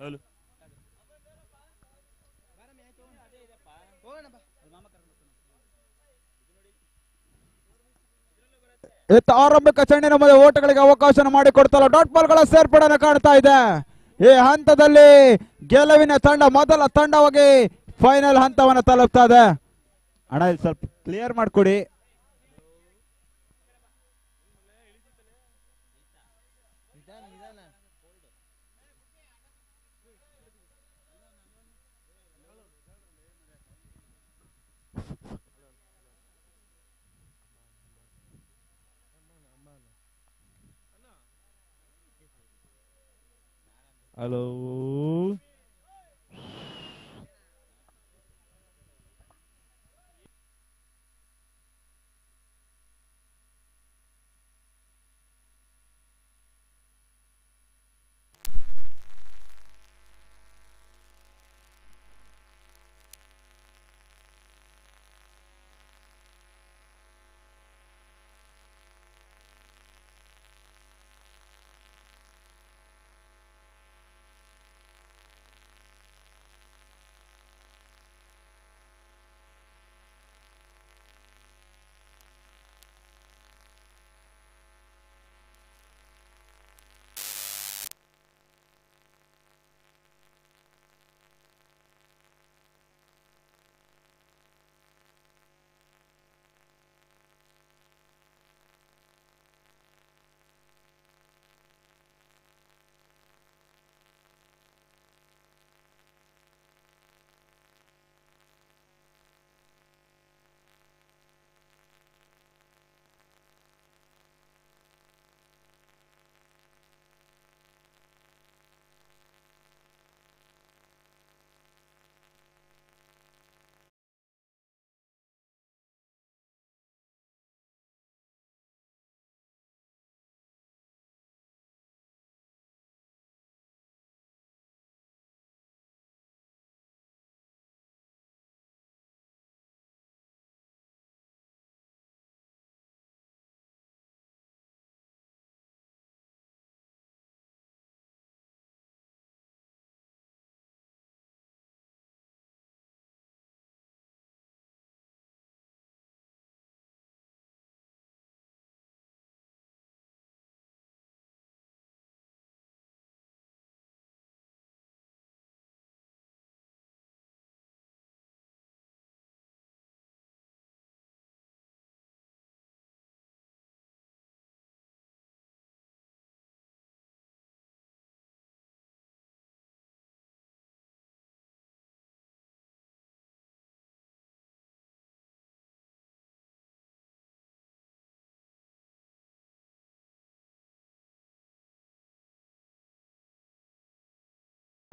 Hello ಇತ್ತ ಆರಂಭಿಕ ಚೆಂಡಿನ ಮುಂದೆ ಓಟಗಳಿಗೆ ಅವಕಾಶ ಮಾಡಿಕೊಡ್ತಲ್ಲ ಡಾಟ್ ಬಾಲ್ಗಳ ಸೇರ್ಪಡೆಯನ್ನು ಕಾಣ್ತಾ ಇದೆ. ಈ ಹಂತದಲ್ಲಿ ಗೆಲುವಿನ ತಂಡ ಮೊದಲ ತಂಡವಾಗಿ ಫೈನಲ್ ಹಂತವನ್ನು ತಲುಪ್ತಾ ಇದೆ. ಅಣ್ಣ ಇಲ್ಲಿ ಸ್ವಲ್ಪ ಕ್ಲಿಯರ್ ಮಾಡಿಕೊಡಿ. ಹಲೋ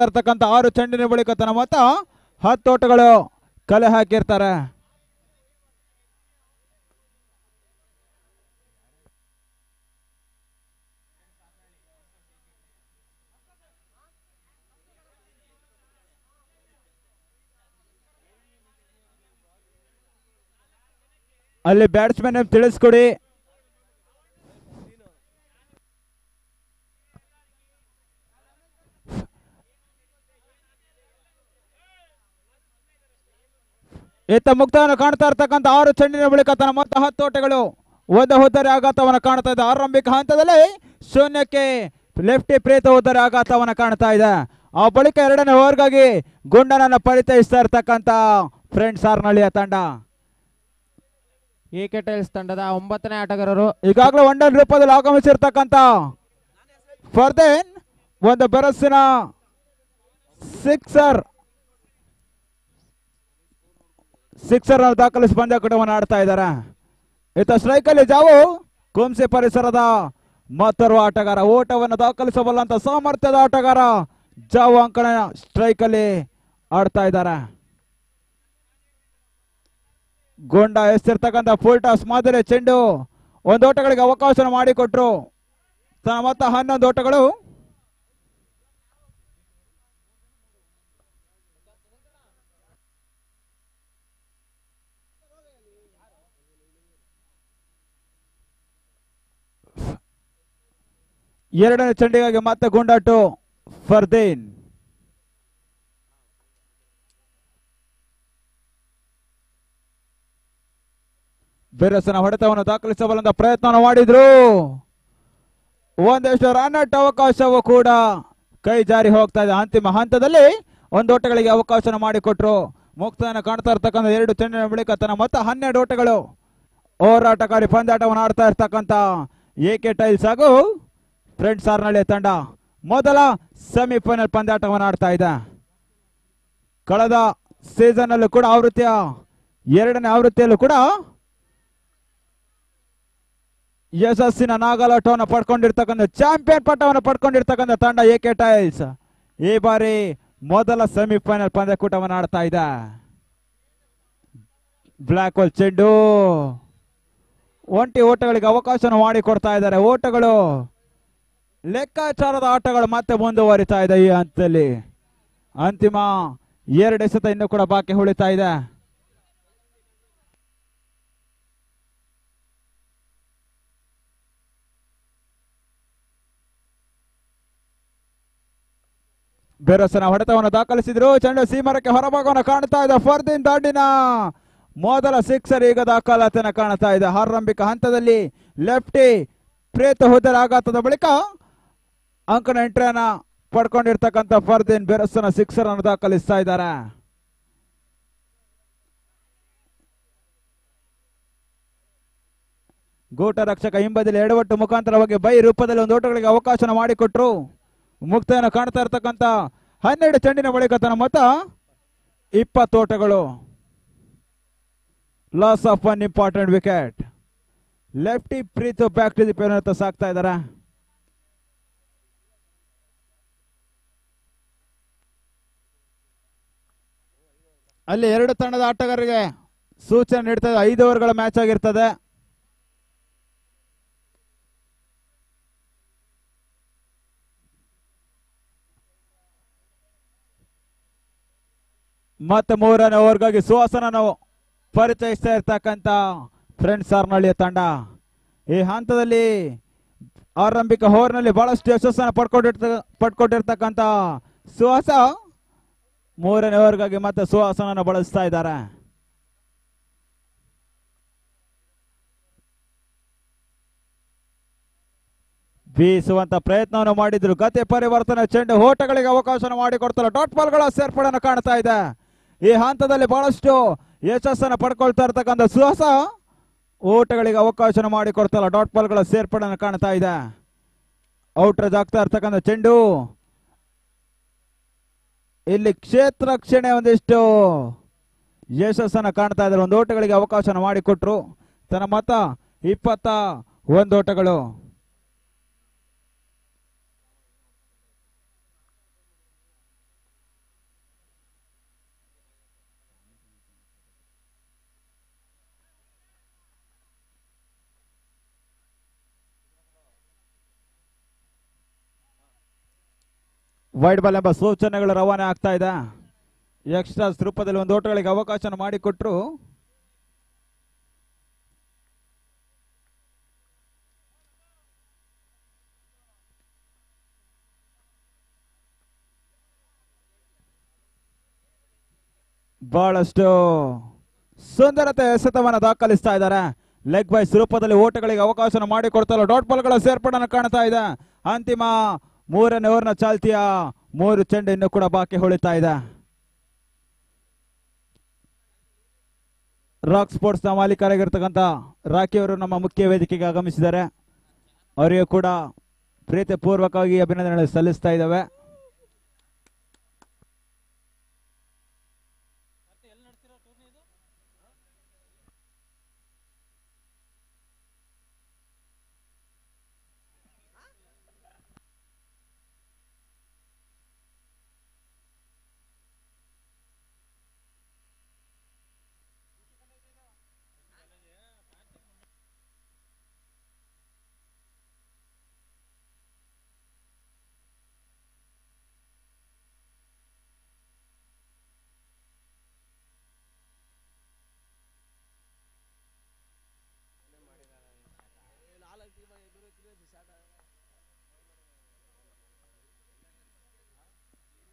ಇರ್ತಕ್ಕಂಥ 6 ಚೆಂಡಿನ ಬಳಿಕ ತನ್ನ ಮೊತ್ತ 10 ಓಟಗಳು ಕಲೆ ಹಾಕಿರ್ತಾರೆ. ಅಲ್ಲಿ ಬ್ಯಾಟ್ಸ್ಮನ್ ತಿಳಿಸ್ಕೊಡಿ. ಇತ್ತ ಮುಕ್ತವನ್ನು ಕಾಣ್ತಾ ಇರ್ತಕ್ಕಂಥ 6 ಚೆಂಡಿನ ಬಳಿಕ ತನ್ನ ಮೊತ್ತ 10 ಓಟಗಳು ಹೋದರೆ ಆಘಾತವನ್ನು ಕಾಣ್ತಾ ಇದೆ. ಆರಂಭಿಕ ಹಂತದಲ್ಲಿ ಶೂನ್ಯಕ್ಕೆ ಲೆಫ್ಟಿ ಪ್ರೇತ ಹೋದರೆ ಆಘಾತವನ್ನು ಕಾಣ್ತಾ ಇದೆ. ಆ ಬಳಿಕ 2ನೇ ಓವರ್ಗಾಗಿ ಗುಂಡನನ್ನು ಪರಿಚಯಿಸ್ತಾ ಇರ್ತಕ್ಕಂಥ ಫ್ರೆಂಡ್ಸ್ ಆರ್ನಳ್ಳಿಯ ತಂಡ. ಎಕೆ ಟೈಲ್ಸ್ ತಂಡದ 9ನೇ ಆಟಗಾರರು ಈಗಾಗಲೇ ಒಂಡನ್ ರೂಪದಲ್ಲಿ ಆಗಮಿಸಿರ್ತಕ್ಕಂಥ ಫರ್ದೇನ್ ಒಂದು ಬರಸ್ಸಿನ ಸಿಕ್ಸರ್ ದಾಖಲಿಸಿ ಪಂದ್ಯ ಕೂಟವನ್ನು ಆಡ್ತಾ ಇದ್ದಾರೆ. ಇತ್ತ ಸ್ಟ್ರೈಕ್ ಅಲ್ಲಿ ಜಾವು ಕುಂಸಿ ಪರಿಸರದ ಮತ್ತೋರ್ವ ಆಟಗಾರ, ಓಟವನ್ನು ದಾಖಲಿಸಬಲ್ಲಂತ ಸಾಮರ್ಥ್ಯದ ಆಟಗಾರ ಜಾವು ಅಂಕಣ ಸ್ಟ್ರೈಕ್ ಅಲ್ಲಿ ಆಡ್ತಾ ಇದ್ದಾರೆ. ಗೊಂಡ ಎಸ್ತಿರ್ತಕ್ಕಂಥ ಫುಲ್ ಟಾಸ್ ಮಾದರಿ ಚೆಂಡು 1 ಓಟಗಳಿಗೆ ಅವಕಾಶ ಮಾಡಿಕೊಟ್ರು. ತನ್ನ ಮೊತ್ತ 11 ಓಟಗಳು. ಎರಡನೇ ಚೆಂಡಿಗಾಗಿ ಮತ್ತೆ ಗುಂಡಾಟು ಫರ್ದೇನ್. ಬಿರುಸಿನ ಹೊಡೆತವನ್ನು ದಾಖಲಿಸಬಲ್ಲಂತ ಪ್ರಯತ್ನವನ್ನು ಮಾಡಿದ್ರು. ಒಂದಷ್ಟು ರನ್ ಔಟ್ ಅವಕಾಶವೂ ಕೂಡ ಕೈ ಜಾರಿ ಹೋಗ್ತಾ ಇದೆ. ಅಂತಿಮ ಹಂತದಲ್ಲಿ ಒಂದು ಓಟಗಳಿಗೆ ಅವಕಾಶ ಮಾಡಿಕೊಟ್ರು. ಮುಕ್ತಾಯನ ಕಾಣ್ತಾ ಇರ್ತಕ್ಕಂಥ 2 ಚೆಂಡಿನ ಬಳಿಕ ತನ್ನ ಮೊತ್ತ 12 ಓಟಗಳು. ಹೋರಾಟಕಾರಿ ಪಂದ್ಯಾಟವನ್ನು ಆಡ್ತಾ ಇರ್ತಕ್ಕಂಥ ಎಕೆ ಟೈಲ್ಸ್ ಹಾಗೂ ಫ್ರೆಂಡ್ಸ್ ಆರ್ನಳ್ಳಿ ತಂಡ ಮೊದಲ ಸೆಮಿಫೈನಲ್ ಪಂದ್ಯಾಟವನ್ನು ಆಡ್ತಾ ಇದೆ. ಕಳೆದ ಸೀಸನ್ ಅಲ್ಲೂ ಕೂಡ ಆವೃತ್ತಿಯ 2ನೇ ಆವೃತ್ತಿಯಲ್ಲೂ ಕೂಡ ಯಶಸ್ಸಿನ ನಾಗಲಾಟವನ್ನು ಪಡ್ಕೊಂಡಿರ್ತಕ್ಕಂಥ ಚಾಂಪಿಯನ್ ಪಟ್ಟವನ್ನು ಪಡ್ಕೊಂಡಿರ್ತಕ್ಕಂಥ ತಂಡ ಎಕೆ ಟೈಲ್ಸ್ ಈ ಬಾರಿ ಮೊದಲ ಸೆಮಿಫೈನಲ್ ಪಂದ್ಯಕೂಟವನ್ನು ಆಡ್ತಾ ಇದೆ. ಬ್ಲಾಕ್ ಹೋಲ್ ಚೆಂಡು ಒಂಟಿ ಓಟಗಳಿಗೆ ಅವಕಾಶ ಮಾಡಿಕೊಡ್ತಾ ಇದ್ದಾರೆ. ಓಟಗಳು ಲೆಕ್ಕಾಚಾರದ ಆಟಗಳು ಮತ್ತೆ ಮುಂದುವರಿತಾ ಇದೆ. ಈ ಹಂತದಲ್ಲಿ ಅಂತಿಮ 2 ಎಸೆತ ಇನ್ನೂ ಕೂಡ ಬಾಕಿ ಉಳಿತಾ ಇದೆ. ಬೆರಸನ ಹೊಡೆತವನ್ನು ದಾಖಲಿಸಿದ್ರು. ಚೆಂಡು ಸೀಮರಕ್ಕೆ ಹೊರಭಾಗವನ್ನು ಕಾಣ್ತಾ ಇದೆ. ಫರ್ದಿನ್ ದಾಂಡಿನ ಮೊದಲ ಸಿಕ್ಸರ್ ಈಗ ದಾಖಲಾತಿಯನ್ನು ಕಾಣ್ತಾ ಇದೆ. ಆರಂಭಿಕ ಹಂತದಲ್ಲಿ ಲೆಫ್ಟಿ ಪ್ರೇತ ಹೋದರ ಆಘಾತದ ಬಳಿಕ ಅಂಕನ ಎಂಟ್ರಿಯನ್ನ ಪಡ್ಕೊಂಡಿರ್ತಕ್ಕಂಥ ಫರ್ದಿನ್ ಬೆರಸನ ಸಿಕ್ಸರ್ ಅನ್ನು ದಾಖಲಿಸ್ತಾ ಇದ್ದಾರೆ. ಗೂಟ ರಕ್ಷಕ ಹಿಂಬದಿಯಲ್ಲಿ ಎಡವಟ್ಟು ಮುಖಾಂತರವಾಗಿ ಬೈ ರೂಪದಲ್ಲಿ ಒಂದು ಓಟಗಳಿಗೆ ಅವಕಾಶ ಮಾಡಿಕೊಟ್ರು. ಮುಕ್ತಾಯನ ಕಾಣ್ತಾ ಇರ್ತಕ್ಕಂಥ 12 ಚೆಂಡಿನ ಬಳಿಕ ತನ್ನ ಮೊತ್ತ 20 ಓಟಗಳು. Loss of one important wicket. Lefty Preetu back to the penalty ಸಾಕ್ತಾ ಇದ್ದಾರೆ. ಅಲ್ಲಿ 2 ತಂಡದ ಆಟಗಾರರಿಗೆ ಸೂಚನೆ ನೀಡ್ತದೆ. 5 ಓವರ್ಗಳ ಮ್ಯಾಚ್ ಆಗಿರ್ತದೆ. ಮತ್ತೆ 3ನೇ ಓವರ್ಗಾಗಿ ಸುಹಾಸನನ್ನು ಪರಿಚಯಿಸ್ತಾ ಇರ್ತಕ್ಕಂಥ ಫ್ರೆಂಡ್ಸ್ ಆರ್ನಳ್ಳಿಯ ತಂಡ ಈ ಹಂತದಲ್ಲಿ ಆರಂಭಿಕ ಓವರ್ನಲ್ಲಿ ಬಹಳಷ್ಟು ಯಶಸ್ಸನ್ನು ಪಡ್ಕೊಂಡಿರ್ತಕ್ಕಂಥ ಸುಹಾಸ 3ನೇ ಓವರ್ಗಾಗಿ ಮತ್ತೆ ಸುಹಾಸನನ್ನು ಬಳಸ್ತಾ ಇದ್ದಾರೆ. ಬೀಸುವಂತ ಪ್ರಯತ್ನವನ್ನು ಮಾಡಿದ್ರು. ಗತಿ ಪರಿವರ್ತನೆ ಚೆಂಡು ಓಟಗಳಿಗೆ ಅವಕಾಶ ಮಾಡಿಕೊಡ್ತಾರೆ. ಡಾಟ್ ಬಾಲ್ಗಳ ಸೇರ್ಪಡೆಯನ್ನು ಕಾಣ್ತಾ ಇದೆ. ಈ ಹಂತದಲ್ಲಿ ಬಹಳಷ್ಟು ಯಶಸ್ಸನ್ನು ಪಡ್ಕೊಳ್ತಾ ಇರ್ತಕ್ಕಂಥ ಸುಹಾಸ ಓಟಗಳಿಗೆ ಅವಕಾಶ ಮಾಡಿಕೊಡ್ತಾರೆ. ಡಾಟ್ ಬಾಲ್ಗಳ ಸೇರ್ಪಡೆಯನ್ನು ಕಾಣ್ತಾ ಇದೆ. ಔಟ್ರೇಜ್ ಆಗ್ತಾ ಇರ್ತಕ್ಕಂಥ ಚೆಂಡು ಇಲ್ಲಿ ಕ್ಷೇತ್ರ ರಕ್ಷಣೆ ಒಂದಿಷ್ಟು ಯಶಸ್ಸನ್ನು ಕಾಣ್ತಾ ಇದ್ದಾರೆ. ಒಂದು ಓಟಗಳಿಗೆ ಅವಕಾಶ ಮಾಡಿಕೊಟ್ರು. ತನ್ನ ಮೊತ್ತ 21 ಓಟಗಳು. ವೈಡ್ ಬಾಲ್ ಎಂಬ ಸೂಚನೆಗಳು ರವಾನೆ ಆಗ್ತಾ ಇದೆ. ಎಕ್ಸ್ಟ್ರಾಸ್ ರೂಪದಲ್ಲಿ ಒಂದು ಓಟಗಳಿಗೆ ಅವಕಾಶ ಮಾಡಿಕೊಟ್ರು. ಬಹಳಷ್ಟು ಸುಂದರತೆ ಎಸೆತವನ್ನು ದಾಖಲಿಸ್ತಾ ಇದ್ದಾರೆ. ಲೆಗ್ ಬೈಸ್ ರೂಪದಲ್ಲಿ ಓಟಗಳಿಗೆ ಅವಕಾಶ ಮಾಡಿಕೊಡ್ತಾರೆ. ಡಾಟ್ ಬಾಲ್ಗಳ ಸೇರ್ಪಡೆಯನ್ನು ಕಾಣ್ತಾ ಇದೆ. ಅಂತಿಮ 3ನೇ ಓವರ್ನ ಚಾಲ್ತಿಯ 3 ಚೆಂಡು ಇನ್ನೂ ಕೂಡ ಬಾಕಿ ಉಳಿತಾ ಇದೆ. ರಾಕ್ ಸ್ಪೋರ್ಟ್ಸ್ ನ ಮಾಲೀಕರಾಗಿರ್ತಕ್ಕಂಥ ರಾಕಿ ಅವರು ನಮ್ಮ ಮುಖ್ಯ ವೇದಿಕೆಗೆ ಆಗಮಿಸಿದ್ದಾರೆ. ಅವರಿಗೆ ಕೂಡ ಪ್ರೀತಿ ಪೂರ್ವಕವಾಗಿ ಅಭಿನಂದನೆ ಸಲ್ಲಿಸ್ತಾ ಇದ್ದಾವೆ.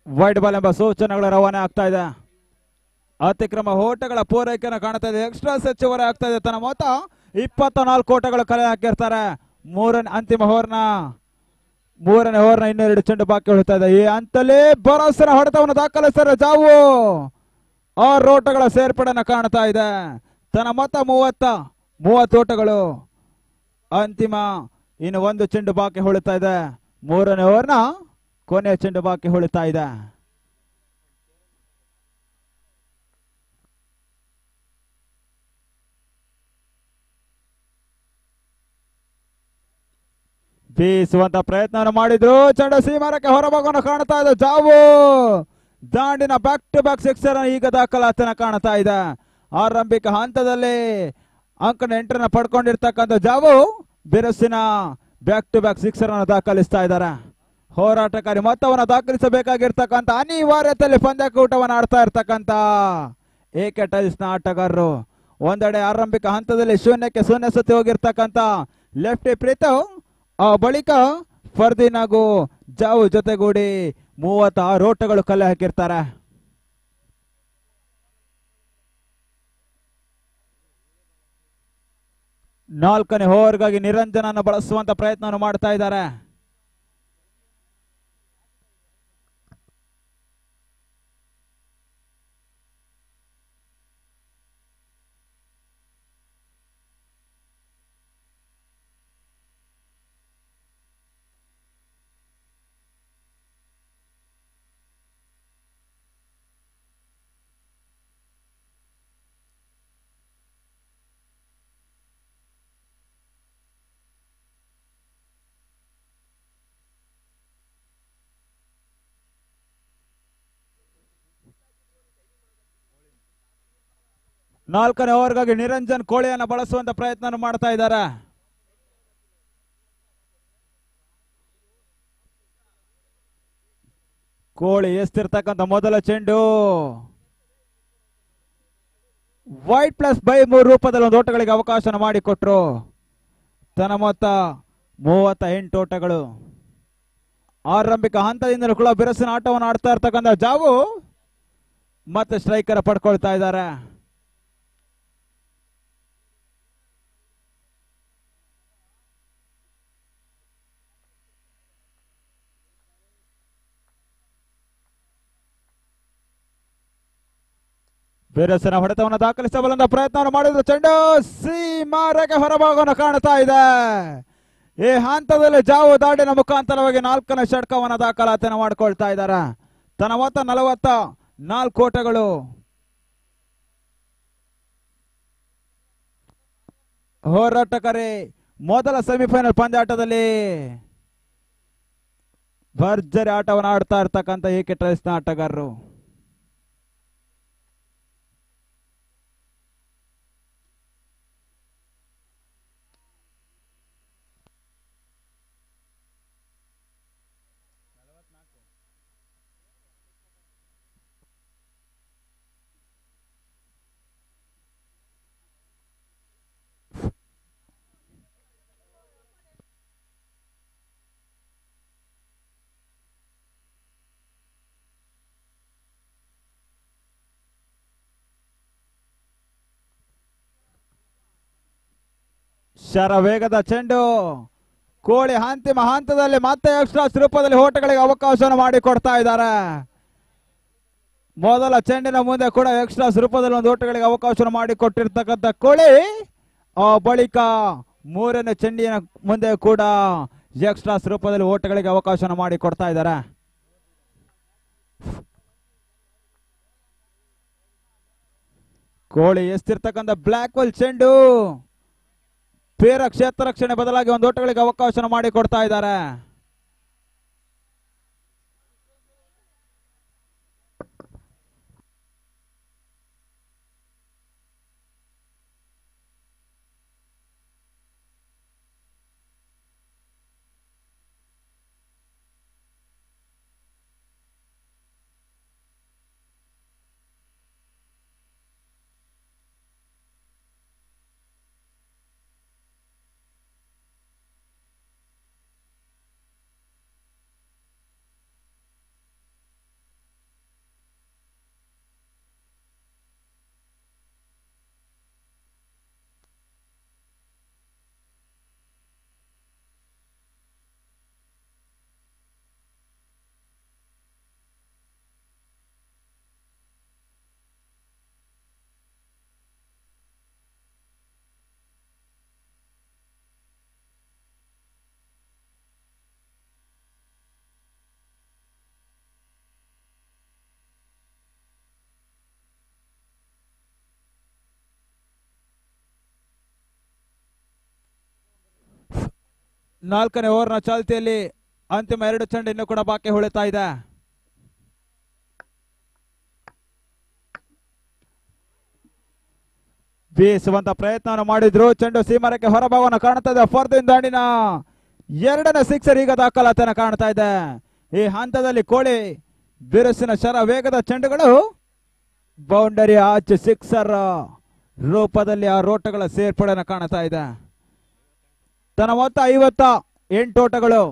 ವೈಡ್ ಬಾಲ್ ಎಂಬ ಸೂಚನೆಗಳ ರವಾನೆ ಆಗ್ತಾ ಇದೆ. ಅತಿಕ್ರಮ ಓಟಗಳ ಪೂರೈಕೆಯನ್ನು ಕಾಣ್ತಾ ಇದೆ. ಎಕ್ಸ್ಟ್ರಾ ಹೆಚ್ಚುವರಿ ಆಗ್ತಾ ಇದೆ. ತನ್ನ ಮೊತ್ತ 24 ಓಟಗಳು ಕಲೆ ಹಾಕಿರ್ತಾರೆ. ಅಂತಿಮ ಮೂರನೇ ಓವರ್ನ ಇನ್ನೆರಡು ಚೆಂಡು ಬಾಕಿ ಉಳಿತಾ ಇದೆ. ಈ ಹಂತಲ್ಲಿ ಭರವಸೆನ ಹೊಡೆತವನ್ನು ದಾಖಲಿಸ್ತಾರೆ ಜಾವು. 6 ಓಟಗಳ ಸೇರ್ಪಡೆಯನ್ನು ಕಾಣ್ತಾ ಇದೆ. ತನ್ನ ಮೊತ್ತ 30 ಓಟಗಳು. ಅಂತಿಮ ಇನ್ನು ಒಂದು ಚೆಂಡು ಬಾಕಿ ಉಳಿತಾ ಇದೆ. ಮೂರನೇ ಓವರ್ನ ಕೊನೆಯ ಚೆಂಡು ಬಾಕಿ ಉಳಿತಾ ಇದೆ. ಬೀಸುವಂತ ಪ್ರಯತ್ನ ಮಾಡಿದ್ರು. ಚೆಂಡು ಸೀಮಾರಕ್ಕೆ ಹೊರಭಾಗವನ್ನು ಕಾಣ್ತಾ ಇದೆ. ಜಾವು ದಾಂಡಿನ ಬ್ಯಾಕ್ ಟು ಬ್ಯಾಕ್ ಸಿಕ್ಸರ್ ಈಗ ದಾಖಲಾತಿನ ಕಾಣ್ತಾ ಇದೆ. ಆರಂಭಿಕ ಹಂತದಲ್ಲಿ ಅಂಕನ 8 ಪಡ್ಕೊಂಡಿರ್ತಕ್ಕಂಥ ಜಾವು ಬಿರುಸಿನ ಬ್ಯಾಕ್ ಟು ಬ್ಯಾಕ್ ಸಿಕ್ಸರ್ ಅನ್ನು ದಾಖಲಿಸ್ತಾ ಇದ್ದಾರೆ. ಹೋರಾಟಕಾರಿ ಮೊತ್ತವನ್ನು ದಾಖಲಿಸಬೇಕಾಗಿರ್ತಕ್ಕಂಥ ಅನಿವಾರ್ಯತೆಯಲ್ಲಿ ಪಂದ್ಯಕೂಟವನ್ನು ಆಡ್ತಾ ಇರ್ತಕ್ಕಂಥ ಏಕೆ ಟೈಲ್ಸ್ ನ ಆಟಗಾರರು. ಒಂದೆಡೆ ಆರಂಭಿಕ ಹಂತದಲ್ಲಿ 0-0 ಸುತ್ತಿ ಹೋಗಿರ್ತಕ್ಕಂಥ ಲೆಫ್ಟಿ ಪ್ರೀತು, ಆ ಬಳಿಕ ಫರ್ದೀನ್ ಹಾಗೂ ಜಾವು ಜೊತೆಗೂಡಿ 36 ಓಟಗಳು ಕಲೆ ಹಾಕಿರ್ತಾರೆ. ನಾಲ್ಕನೇ ಓವರ್ಗಾಗಿ ನಿರಂಜನನ್ನು ಬಳಸುವಂತ ಪ್ರಯತ್ನವನ್ನು ಮಾಡ್ತಾ ಇದ್ದಾರೆ. ನಾಲ್ಕನೇ ಓವರ್ಗಾಗಿ ನಿರಂಜನ್ ಕೋಳಿಯನ್ನು ಬಳಸುವಂತ ಪ್ರಯತ್ನ ಮಾಡ್ತಾ ಇದ್ದಾರೆ. ಕೋಳಿ ಎಸ್ತಿರ್ತಕ್ಕಂಥ ಮೊದಲ ಚೆಂಡು ವೈಟ್ ಪ್ಲಸ್ ಬೈ 3 ರೂಪದಲ್ಲಿ ಒಂದು ಓಟಗಳಿಗೆ ಅವಕಾಶ ಮಾಡಿಕೊಟ್ರು. ತನ್ನ ಮೊತ್ತ 38 ಓಟಗಳು. ಆರಂಭಿಕ ಹಂತದಿಂದಲೂ ಕೂಡ ಬಿರುಸಿನ ಆಟವನ್ನು ಆಡ್ತಾ ಇರ್ತಕ್ಕಂಥ ಜಾವು ಮತ್ತೆ ಸ್ಟ್ರೈಕರ್ ಪಡ್ಕೊಳ್ತಾ ಇದ್ದಾರೆ. ಬಿರುಸಿನ ಹೊಡೆತವನ್ನು ದಾಖಲಿಸಬಲ್ಲಂತ ಪ್ರಯತ್ನ ಮಾಡಿದ್ರು. ಚೆಂಡು ಸೀಮಾರೆಗೆ ಹೊರಭಾಗವನ್ನು ಕಾಣ್ತಾ ಇದೆ. ಈ ಹಂತದಲ್ಲಿ ಜಾವು ದಾಡಿನ ಮುಖಾಂತರವಾಗಿ 4ನೇ ಷಟ್ಕವನ್ನು ದಾಖಲಾತಿಯನ್ನು ಮಾಡಿಕೊಳ್ತಾ ಇದ್ದಾರೆ. ತನ್ನ ಮೊತ್ತ 44 ಓಟಗಳು. ಹೋರಾಟಗಾರಿ ಮೊದಲ ಸೆಮಿಫೈನಲ್ ಪಂದ್ಯಾಟದಲ್ಲಿ ಭರ್ಜರಿ ಆಟವನ್ನು ಆಡ್ತಾ ಇರ್ತಕ್ಕಂಥ ಏಕೆ ಟೈಲ್ಸ್ ನ ಆಟಗಾರರು. ಶರವೇಗದ ಚೆಂಡು. ಕೋಳಿ ಅಂತಿಮ ಹಂತದಲ್ಲಿ ಮತ್ತೆ ಎಕ್ಸ್ಟ್ರಾಸ್ ರೂಪದಲ್ಲಿ ಓಟಗಳಿಗೆ ಅವಕಾಶವನ್ನು ಮಾಡಿಕೊಡ್ತಾ ಇದ್ದಾರೆ. ಮೊದಲ ಚೆಂಡಿನ ಮುಂದೆ ಕೂಡ ಎಕ್ಸ್ಟ್ರಾಸ್ ರೂಪದಲ್ಲಿ ಒಂದು ಓಟಗಳಿಗೆ ಅವಕಾಶ ಮಾಡಿಕೊಟ್ಟಿರ್ತಕ್ಕಂಥ ಕೋಳಿ ಆ ಬಳಿಕ 3ನೇ ಚೆಂಡಿನ ಮುಂದೆ ಕೂಡ ಎಕ್ಸ್ಟ್ರಾಸ್ ರೂಪದಲ್ಲಿ ಓಟಗಳಿಗೆ ಅವಕಾಶ ಮಾಡಿಕೊಡ್ತಾ ಇದ್ದಾರೆ. ಕೋಳಿ ಎಸ್ತಿರ್ತಕ್ಕಂಥ ಬ್ಲಾಕ್ ಹೋಲ್ ಚೆಂಡು ಬೇರ ಕ್ಷೇತ್ರ ರಕ್ಷಣೆ ಬದಲಾಗಿ ಒಂದು ಓಟಗಳಿಗೆ ಅವಕಾಶ ಮಾಡಿಕೊಡ್ತಾ ಇದ್ದಾರೆ. 4ನೇ ಓವರ್ನ ಚಾಲ್ತಿಯಲ್ಲಿ ಅಂತಿಮ 2 ಚೆಂಡು ಇನ್ನು ಕೂಡ ಬಾಕಿ ಉಳಿತಾ ಇದೆ. ಬೀಸುವಂತ ಪ್ರಯತ್ನವನ್ನು ಮಾಡಿದ್ರು. ಚೆಂಡು ಸೀಮರಕ್ಕೆ ಹೊರಭಾಗವನ್ನು ಕಾಣ್ತಾ ಇದೆ. ಫಾರ್ದಿಂದ ದಾಂಡಿನ 2ನೇ ಸಿಕ್ಸರ್ ಈಗ ದಾಖಲಾತಿಯನ್ನು ಕಾಣ್ತಾ ಇದೆ. ಈ ಹಂತದಲ್ಲಿ ಕೋಳಿ ಬಿರುಸಿನ ಶರ ವೇಗದ ಚೆಂಡುಗಳು ಬೌಂಡರಿ ಆಚೆ ಸಿಕ್ಸರ್ ರೂಪದಲ್ಲಿ ಆ ರೋಟಗಳ ಸೇರ್ಪಡೆಯನ್ನು ಕಾಣ್ತಾ ಇದೆ. ತನ್ನ ಮೊತ್ತ 58 ಓಟಗಳು.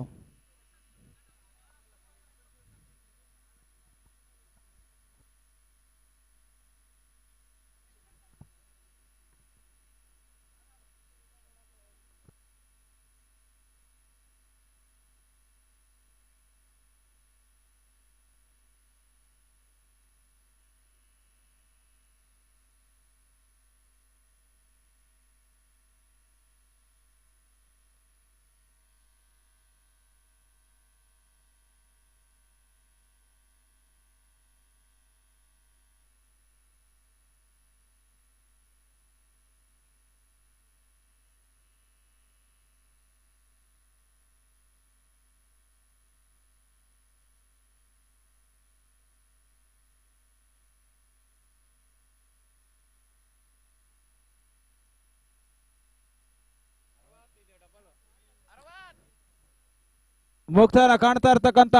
ಮುಕ್ತಾಯ ಕಾಣ್ತಾ ಇರ್ತಕ್ಕಂಥ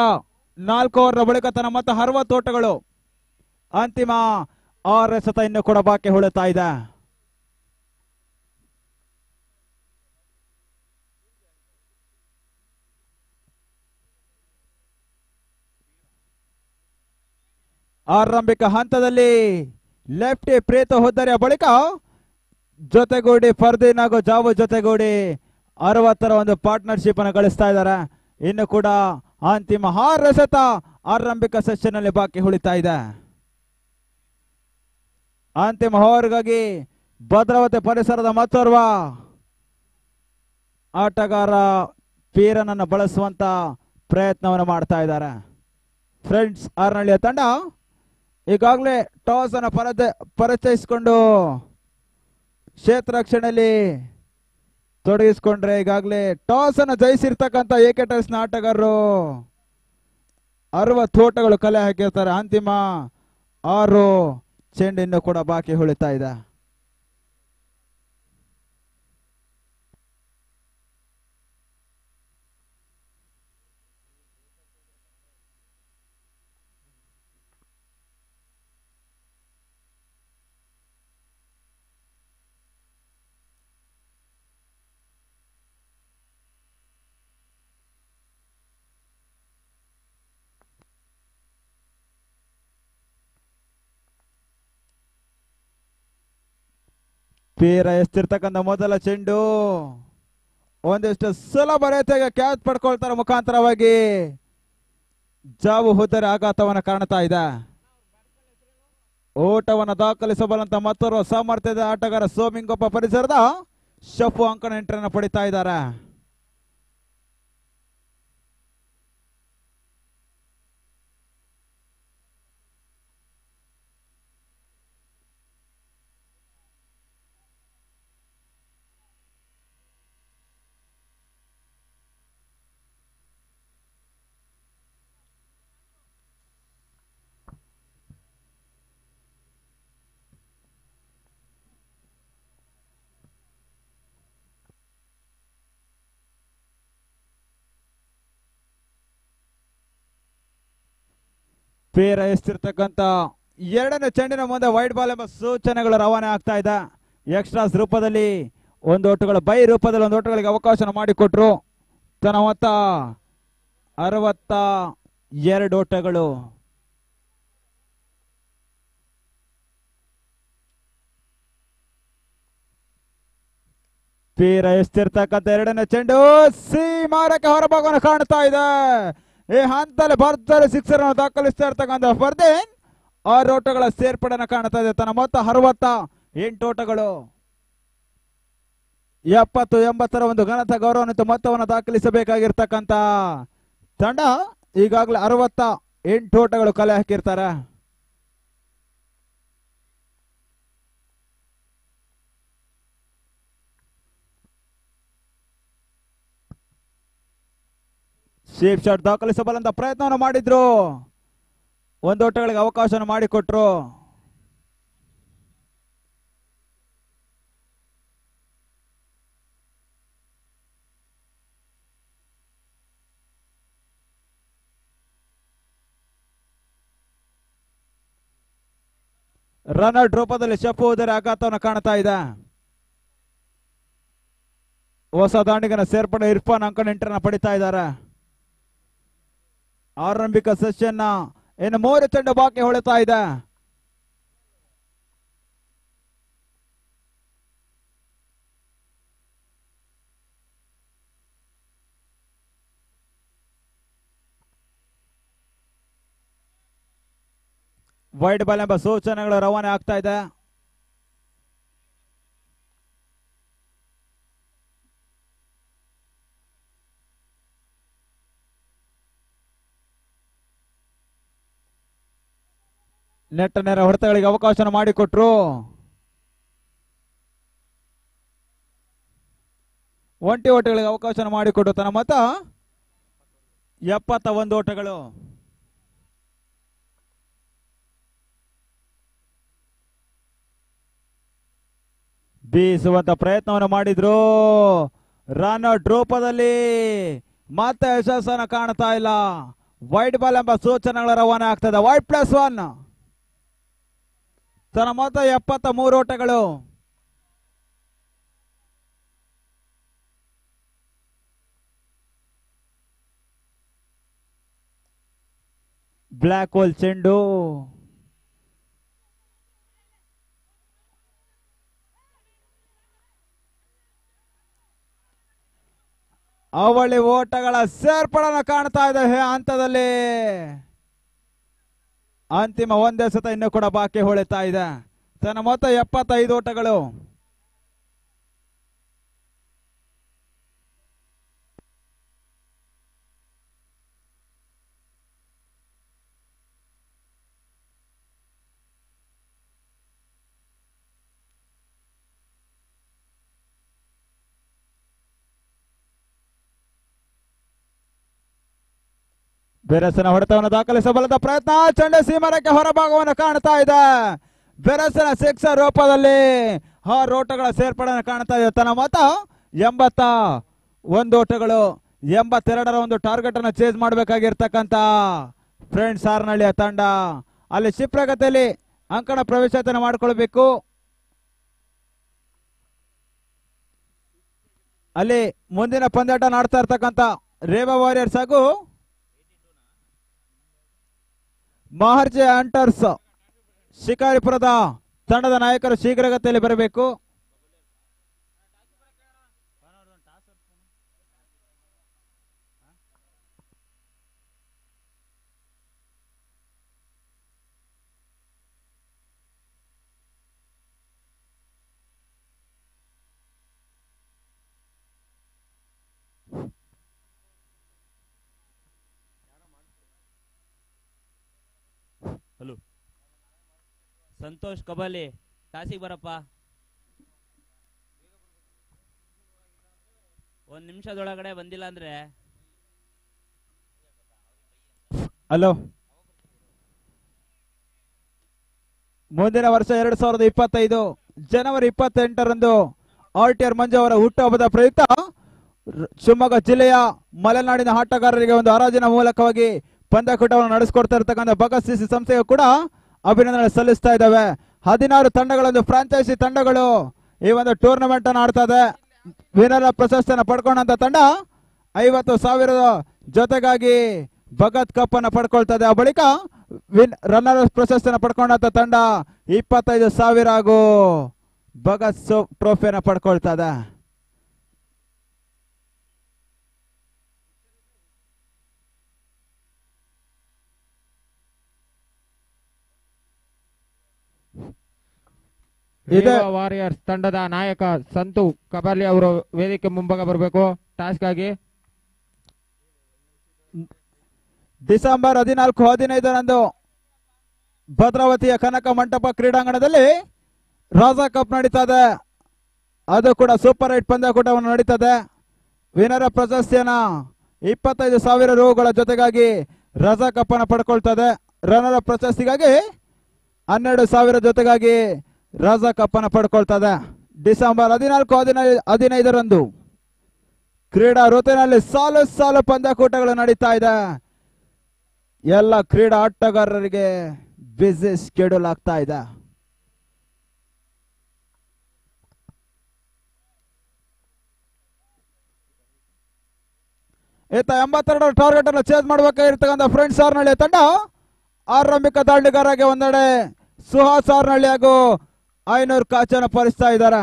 4 ಓವರ್ ಬಳಿಕ ತನ್ನ ಮೊತ್ತ 60 ಓಟಗಳು. ಅಂತಿಮ 6 ಎಸೆತ ಇನ್ನು ಕೂಡ ಬಾಕಿ ಉಳಿತಾ ಇದೆ. ಆರಂಭಿಕ ಹಂತದಲ್ಲಿ ಲೆಫ್ಟಿ ಪ್ರೀತ ಹುದ್ದರಿಯ ಬಳಿಕ ಜೊತೆಗೂಡಿ ಫರ್ದೀನ್ ಹಾಗೂ ಜಾವು ಜೊತೆಗೂಡಿ 60ರ ಒಂದು ಪಾರ್ಟ್ನರ್ಶಿಪ್ ಅನ್ನು ಗಳಿಸ್ತಾ ಇದ್ದಾರೆ. ಇನ್ನು ಕೂಡ ಅಂತಿಮ 6 ಎಸೆತ ಆರಂಭಿಕ ಸೆಷನ್ ಅಲ್ಲಿ ಬಾಕಿ ಉಳಿತಾ ಇದೆ. ಅಂತಿಮ ಓವರ್ಗಾಗಿ ಭದ್ರಾವತಿ ಪರಿಸರದ ಮತ್ತೋರ್ವ ಆಟಗಾರ ಪೀರನನ್ನು ಬಳಸುವಂತ ಪ್ರಯತ್ನವನ್ನು ಮಾಡ್ತಾ ಇದ್ದಾರೆ. ಫ್ರೆಂಡ್ಸ್ ಆರ್ನಳ್ಳಿಯ ತಂಡ ಈಗಾಗಲೇ ಟಾಸ್ ಅನ್ನು ಪರಿಚಯಿಸಿಕೊಂಡು ಕ್ಷೇತ್ರ ರಕ್ಷಣೆಯಲ್ಲಿ ತೊಡಗಿಸಿಕೊಂಡ್ರೆ ಈಗಾಗಲೇ ಟಾಸ್ ಅನ್ನು ಜಯಿಸಿರ್ತಕ್ಕಂಥ ಏಕೆಟರ್ಸ್ ನ ಆಟಗಾರರು 60 ಓಟಗಳು ಕಲೆ ಹಾಕಿರ್ತಾರೆ. ಅಂತಿಮ 6 ಚೆಂಡು ಇನ್ನು ಕೂಡ ಬಾಕಿ ಉಳಿತಾ ಇದೆ. ಪೀರ ಎಸ್ತಿರ್ತಕ್ಕಂಥ ಮೊದಲ ಚೆಂಡು ಒಂದಿಷ್ಟು ಸುಲಭ ರೀತಿಯಾಗಿ ಕ್ಯಾಚ್ ಪಡ್ಕೊಳ್ತಾರ ಮುಖಾಂತರವಾಗಿ ಜಾವು ಹುದ್ದರಿ ಆಘಾತವನ್ನು ಕಾಣ್ತಾ ಇದೆ. ಓಟವನ್ನು ದಾಖಲಿಸಬಲ್ಲಂತ ಮತ್ತೋರ್ವ ಸಾಮರ್ಥ್ಯದ ಆಟಗಾರ ಸೋಮಿಂಗೊಪ್ಪ ಪರಿಸರದ ಶಫು ಅಂಕಣ ಎಂಟ್ರನ್ನು ಪಡಿತಾ ಇದ್ದಾರೆ. ಪೀರ ಎಸ್ತಿರ್ತಕ್ಕಂಥ 2ನೇ ಚೆಂಡಿನ ಮುಂದೆ ವೈಡ್ ಬಾಲ್ ಎಂಬ ಸೂಚನೆಗಳು ರವಾನೆ ಆಗ್ತಾ ಇದೆ. ಎಕ್ಸ್ಟ್ರಾಸ್ ರೂಪದಲ್ಲಿ ಒಂದು ಓಟಗಳು ಬೈ ರೂಪದಲ್ಲಿ ಒಂದು ಓಟಗಳಿಗೆ ಅವಕಾಶ ಮಾಡಿಕೊಟ್ರು. ತನ್ನ ಮೊತ್ತ 62 ಓಟಗಳು. ಪೀರ ಎಸ್ತಿರ್ತಕ್ಕಂಥ 2ನೇ ಚೆಂಡು ಸೀಮಾರಕ್ಕೆ ಹೊರಭಾಗವನ್ನು ಕಾಣ್ತಾ ಇದೆ. ಈ ಹಂತದಲ್ಲಿ ಭರ್ಜರಿ ಸಿಕ್ಸರ್ ಅನ್ನು ದಾಖಲಿಸ್ತಾ ಇರ್ತಕ್ಕಂಥ ಫರ್ದೀನ್ 6 ಓಟಗಳ ಸೇರ್ಪಡೆಯನ್ನು ಕಾಣ್ತಾ ಇದೆ. ತನ್ನ ಮೊತ್ತ 68 ಓಟಗಳು. 70-80ರ ಒಂದು ಘನತ ಗೌರವಾನ್ವಿತ ಮೊತ್ತವನ್ನು ದಾಖಲಿಸಬೇಕಾಗಿರ್ತಕ್ಕಂಥ ತಂಡ ಈಗಾಗಲೇ 68 ಓಟಗಳು ಕಲೆ ಹಾಕಿರ್ತಾರೆ. ಶೀಪ್ ಶಾಟ್ ದಾಖಲಿಸಬಲ್ಲಂತ ಪ್ರಯತ್ನವನ್ನು ಮಾಡಿದ್ರು. ಒಂದು ಓಟಗಳಿಗೆ ಅವಕಾಶ ಮಾಡಿಕೊಟ್ರು. ರನ್ಔಟ್ ರೂಪದಲ್ಲಿ ಶಪ್ಪುವುದರ ಆಘಾತವನ್ನು ಕಾಣ್ತಾ ಇದೆ. ಹೊಸ ದಾಂಡಿಗನ ಸೇರ್ಪಡೆ ಇರ್ಫಾನ್ ಅಂಕಣ 8 ಪಡಿತಾ ಇದ್ದಾರೆ. ಆರಂಭಿಕ ಸೆಷನ್ ಇನ್ನು 3 ಚೆಂಡು ಬಾಕಿ ಹೊಳಿತಾ ಇದೆ. ವೈಡ್ ಬಾಲ್ ಎಂಬ ಸೂಚನೆಗಳು ರವಾನೆ ಆಗ್ತಾ ಇದೆ. ನೆಟ್ಟ ನೇರ ಹೊಡೆತಗಳಿಗೆ ಅವಕಾಶ ಮಾಡಿಕೊಟ್ರು. ಒಂಟಿ ಓಟಗಳಿಗೆ ಅವಕಾಶ ಮಾಡಿಕೊಟ್ಟು ತನ್ನ ಮೊತ್ತ 71 ಓಟಗಳು. ಬೀಸುವಂತ ಪ್ರಯತ್ನವನ್ನು ಮಾಡಿದ್ರು. ರನ್ಔಟ್ ರೂಪದಲ್ಲಿ ಮತ್ತೆ ಯಶಸ್ಸನ್ನು ಕಾಣ್ತಾ ಇಲ್ಲ. ವೈಡ್ ಬಾಲ್ ಎಂಬ ಸೂಚನೆಗಳ ರವಾನೆ ಆಗ್ತದೆ. ವೈಡ್ +1 ತನ್ನ ಮೊತ್ತ 73 ಓಟಗಳು. ಬ್ಲ್ಯಾಕ್ ಹೋಲ್ ಚೆಂಡು. ಅವಳಿ ಓಟಗಳ ಸೇರ್ಪಡೆಯನ್ನು ಕಾಣ್ತಾ ಇದೆ ಹಂತದಲ್ಲಿ. ಅಂತಿಮ ಒಂದೇ ಸತ ಇನ್ನೂ ಕೂಡ ಬಾಕಿ ಹೊಳಿತಾ ಇದೆ. ತನ್ನ ಮೊತ್ತ 75 ಓಟಗಳು. ಬೆರಸನ ಹೊಡೆತವನ್ನು ದಾಖಲಿಸಬಲ್ಲದ ಪ್ರಯತ್ನ. ಚೆಂಡು ಸೀಮರಕ್ಕೆ ಹೊರಭಾಗವನ್ನು ಕಾಣ್ತಾ ಇದೆ. ಬೆರಸನ ಸಿಕ್ಸರ್ ರೂಪದಲ್ಲಿ 6 ಓಟಗಳ ಸೇರ್ಪಡೆಯನ್ನು ಕಾಣ್ತಾ ಇದೆ. ತನ್ನ ಮೊತ್ತ 81 ಓಟಗಳು. 82ರ ಒಂದು ಟಾರ್ಗೆಟ್ ಅನ್ನು ಚೇಸ್ ಮಾಡಬೇಕಾಗಿರ್ತಕ್ಕಂಥ ಫ್ರೆಂಡ್ಸ್ ಹಾರನಹಳ್ಳಿಯ ತಂಡ ಅಲ್ಲಿ ಕ್ಷಿಪ್ರಗತಿಯಲ್ಲಿ ಅಂಕಣ ಪ್ರವೇಶವನ್ನು ಮಾಡಿಕೊಳ್ಬೇಕು. ಅಲ್ಲಿ ಮುಂದಿನ ಪಂದ್ಯಾಟ ನಾಡ್ತಾ ಇರ್ತಕ್ಕಂಥ ರೇವಾ ವಾರಿಯರ್ಸ್ ಹಾಗೂ ಮಹರ್ಜೆ ಹಂಟರ್ಸ್ ಶಿಕಾರಿಪುರದ ತಂಡದ ನಾಯಕರು ಶೀಘ್ರಗತಿಯಲ್ಲಿ ಬರಬೇಕು. ಹಲೋ ಸಂತೋಷ್ ಕಬಾಲಿ ಟಾಸಿಗೆ ಬರಪ್ಪ. 1 ನಿಮಿಷದೊಳಗಡೆ ಬಂದಿಲ್ಲ ಅಂದ್ರೆ. ಹಲೋ, ಮುಂದಿನ ವರ್ಷ 2025 ಜನವರಿ 28ರಂದು RTR ಮಂಜು ಅವರ ಹುಟ್ಟುಹಬ್ಬದ ಪ್ರಯುಕ್ತ ಶಿವಮೊಗ್ಗ ಜಿಲ್ಲೆಯ ಮಲೆನಾಡಿನ ಆಟಗಾರರಿಗೆ ಒಂದು ಹರಾಜಿನ ಮೂಲಕವಾಗಿ ಪಂದ್ಯಕೂಟವನ್ನು ನಡೆಸಿಕೊಡ್ತಾ ಇರತಕ್ಕಂಥ ಭಗತ್ ಸಿಸಿ ಸಂಸ್ಥೆಗೂ ಕೂಡ ಅಭಿನಂದನೆ ಸಲ್ಲಿಸ್ತಾ ಇದ್ದಾವೆ. 16 ತಂಡಗಳೊಂದು ಫ್ರಾಂಚೈಸಿ ತಂಡಗಳು ಈ ಒಂದು ಟೂರ್ನಮೆಂಟ್ ಅನ್ನು ಆಡ್ತಾ ಇದೆ. ವಿನರ್ ಪ್ರಶಸ್ತಿಯನ್ನು ಪಡ್ಕೊಂಡಂತ ತಂಡ 50,000 ಜೊತೆಗಾಗಿ ಭಗತ್ ಕಪ್ ಅನ್ನು ಪಡ್ಕೊಳ್ತಾ ಇದೆ. ಆ ಬಳಿಕ ರನ್ನರ್ ಪ್ರಶಸ್ತಿಯನ್ನು ಪಡ್ಕೊಂಡಂತ ತಂಡ 25,000 ಹಾಗೂ ಭಗತ್ ಟ್ರೋಫಿಯನ್ನು ಪಡ್ಕೊಳ್ತಾ ಇದೆ. ವಾರಿಯರ್ಸ್ ತಂಡದ ನಾಯಕ ಸಂತು ಕಬಾಲಿ ಅವರು ವೇದಿಕೆ ಮುಂಭಾಗ ಬರಬೇಕು ಟಾಸ್ಕ್ ಆಗಿ. ಡಿಸೆಂಬರ್ 14-15ರಂದು ಭದ್ರಾವತಿಯ ಕನಕ ಮಂಟಪ ಕ್ರೀಡಾಂಗಣದಲ್ಲಿ ರಾಜಾ ಕಪ್ ನಡೀತಾ ಇದೆ. ಅದು ಕೂಡ ಸೂಪರ್ 8 ಪಂದ್ಯಕೂಟವನ್ನು ನಡೀತದೆ. ವಿನರ ಪ್ರಶಸ್ತಿಯನ್ನ 25,000 ರೂಗಳ ಜೊತೆಗಾಗಿ ರಜಾ ಕಪ್ಪನ್ನು ಪಡ್ಕೊಳ್ತದೆ. ರನ್ನರ್ ಅಪ್ ಪ್ರಶಸ್ತಿಗಾಗಿ 12,000 ಜೊತೆಗಾಗಿ ರಜಾ ಕಪ್ಪನ್ನು ಪಡ್ಕೊಳ್ತದೆ. ಡಿಸೆಂಬರ್ 14-15 ಕ್ರೀಡಾ ಋತುವಿನಲ್ಲಿ ಸಾಲು ಸಾಲು ಪಂದ್ಯಾಕೂಟಗಳು ನಡೀತಾ ಇದೆ. ಎಲ್ಲ ಕ್ರೀಡಾ ಆಟಗಾರರಿಗೆ ಬ್ಯುಸಿ ಶೆಡ್ಯೂಲ್ ಆಗ್ತಾ ಇದೆ. ಈತ 82 ಟಾರ್ಗೆಟ್ ಅನ್ನು ಚೇಸ್ ಮಾಡಬೇಕಾಗಿರ್ತಕ್ಕಂಥ ಫ್ರೆಂಡ್ಸ್ ಆರ್ನಹಳ್ಳಿ ತಂಡ ಆರಂಭಿಕ ದಾಂಡಿಗಾರರಿಗೆ ಒಂದೆಡೆ ಸುಹಾಸ್ ಆರ್ನಹಳ್ಳಿ ಹಾಗೂ 500 ಕಾಚನ್ನು ಪರಿಸ್ತಾ ಇದ್ದಾರೆ.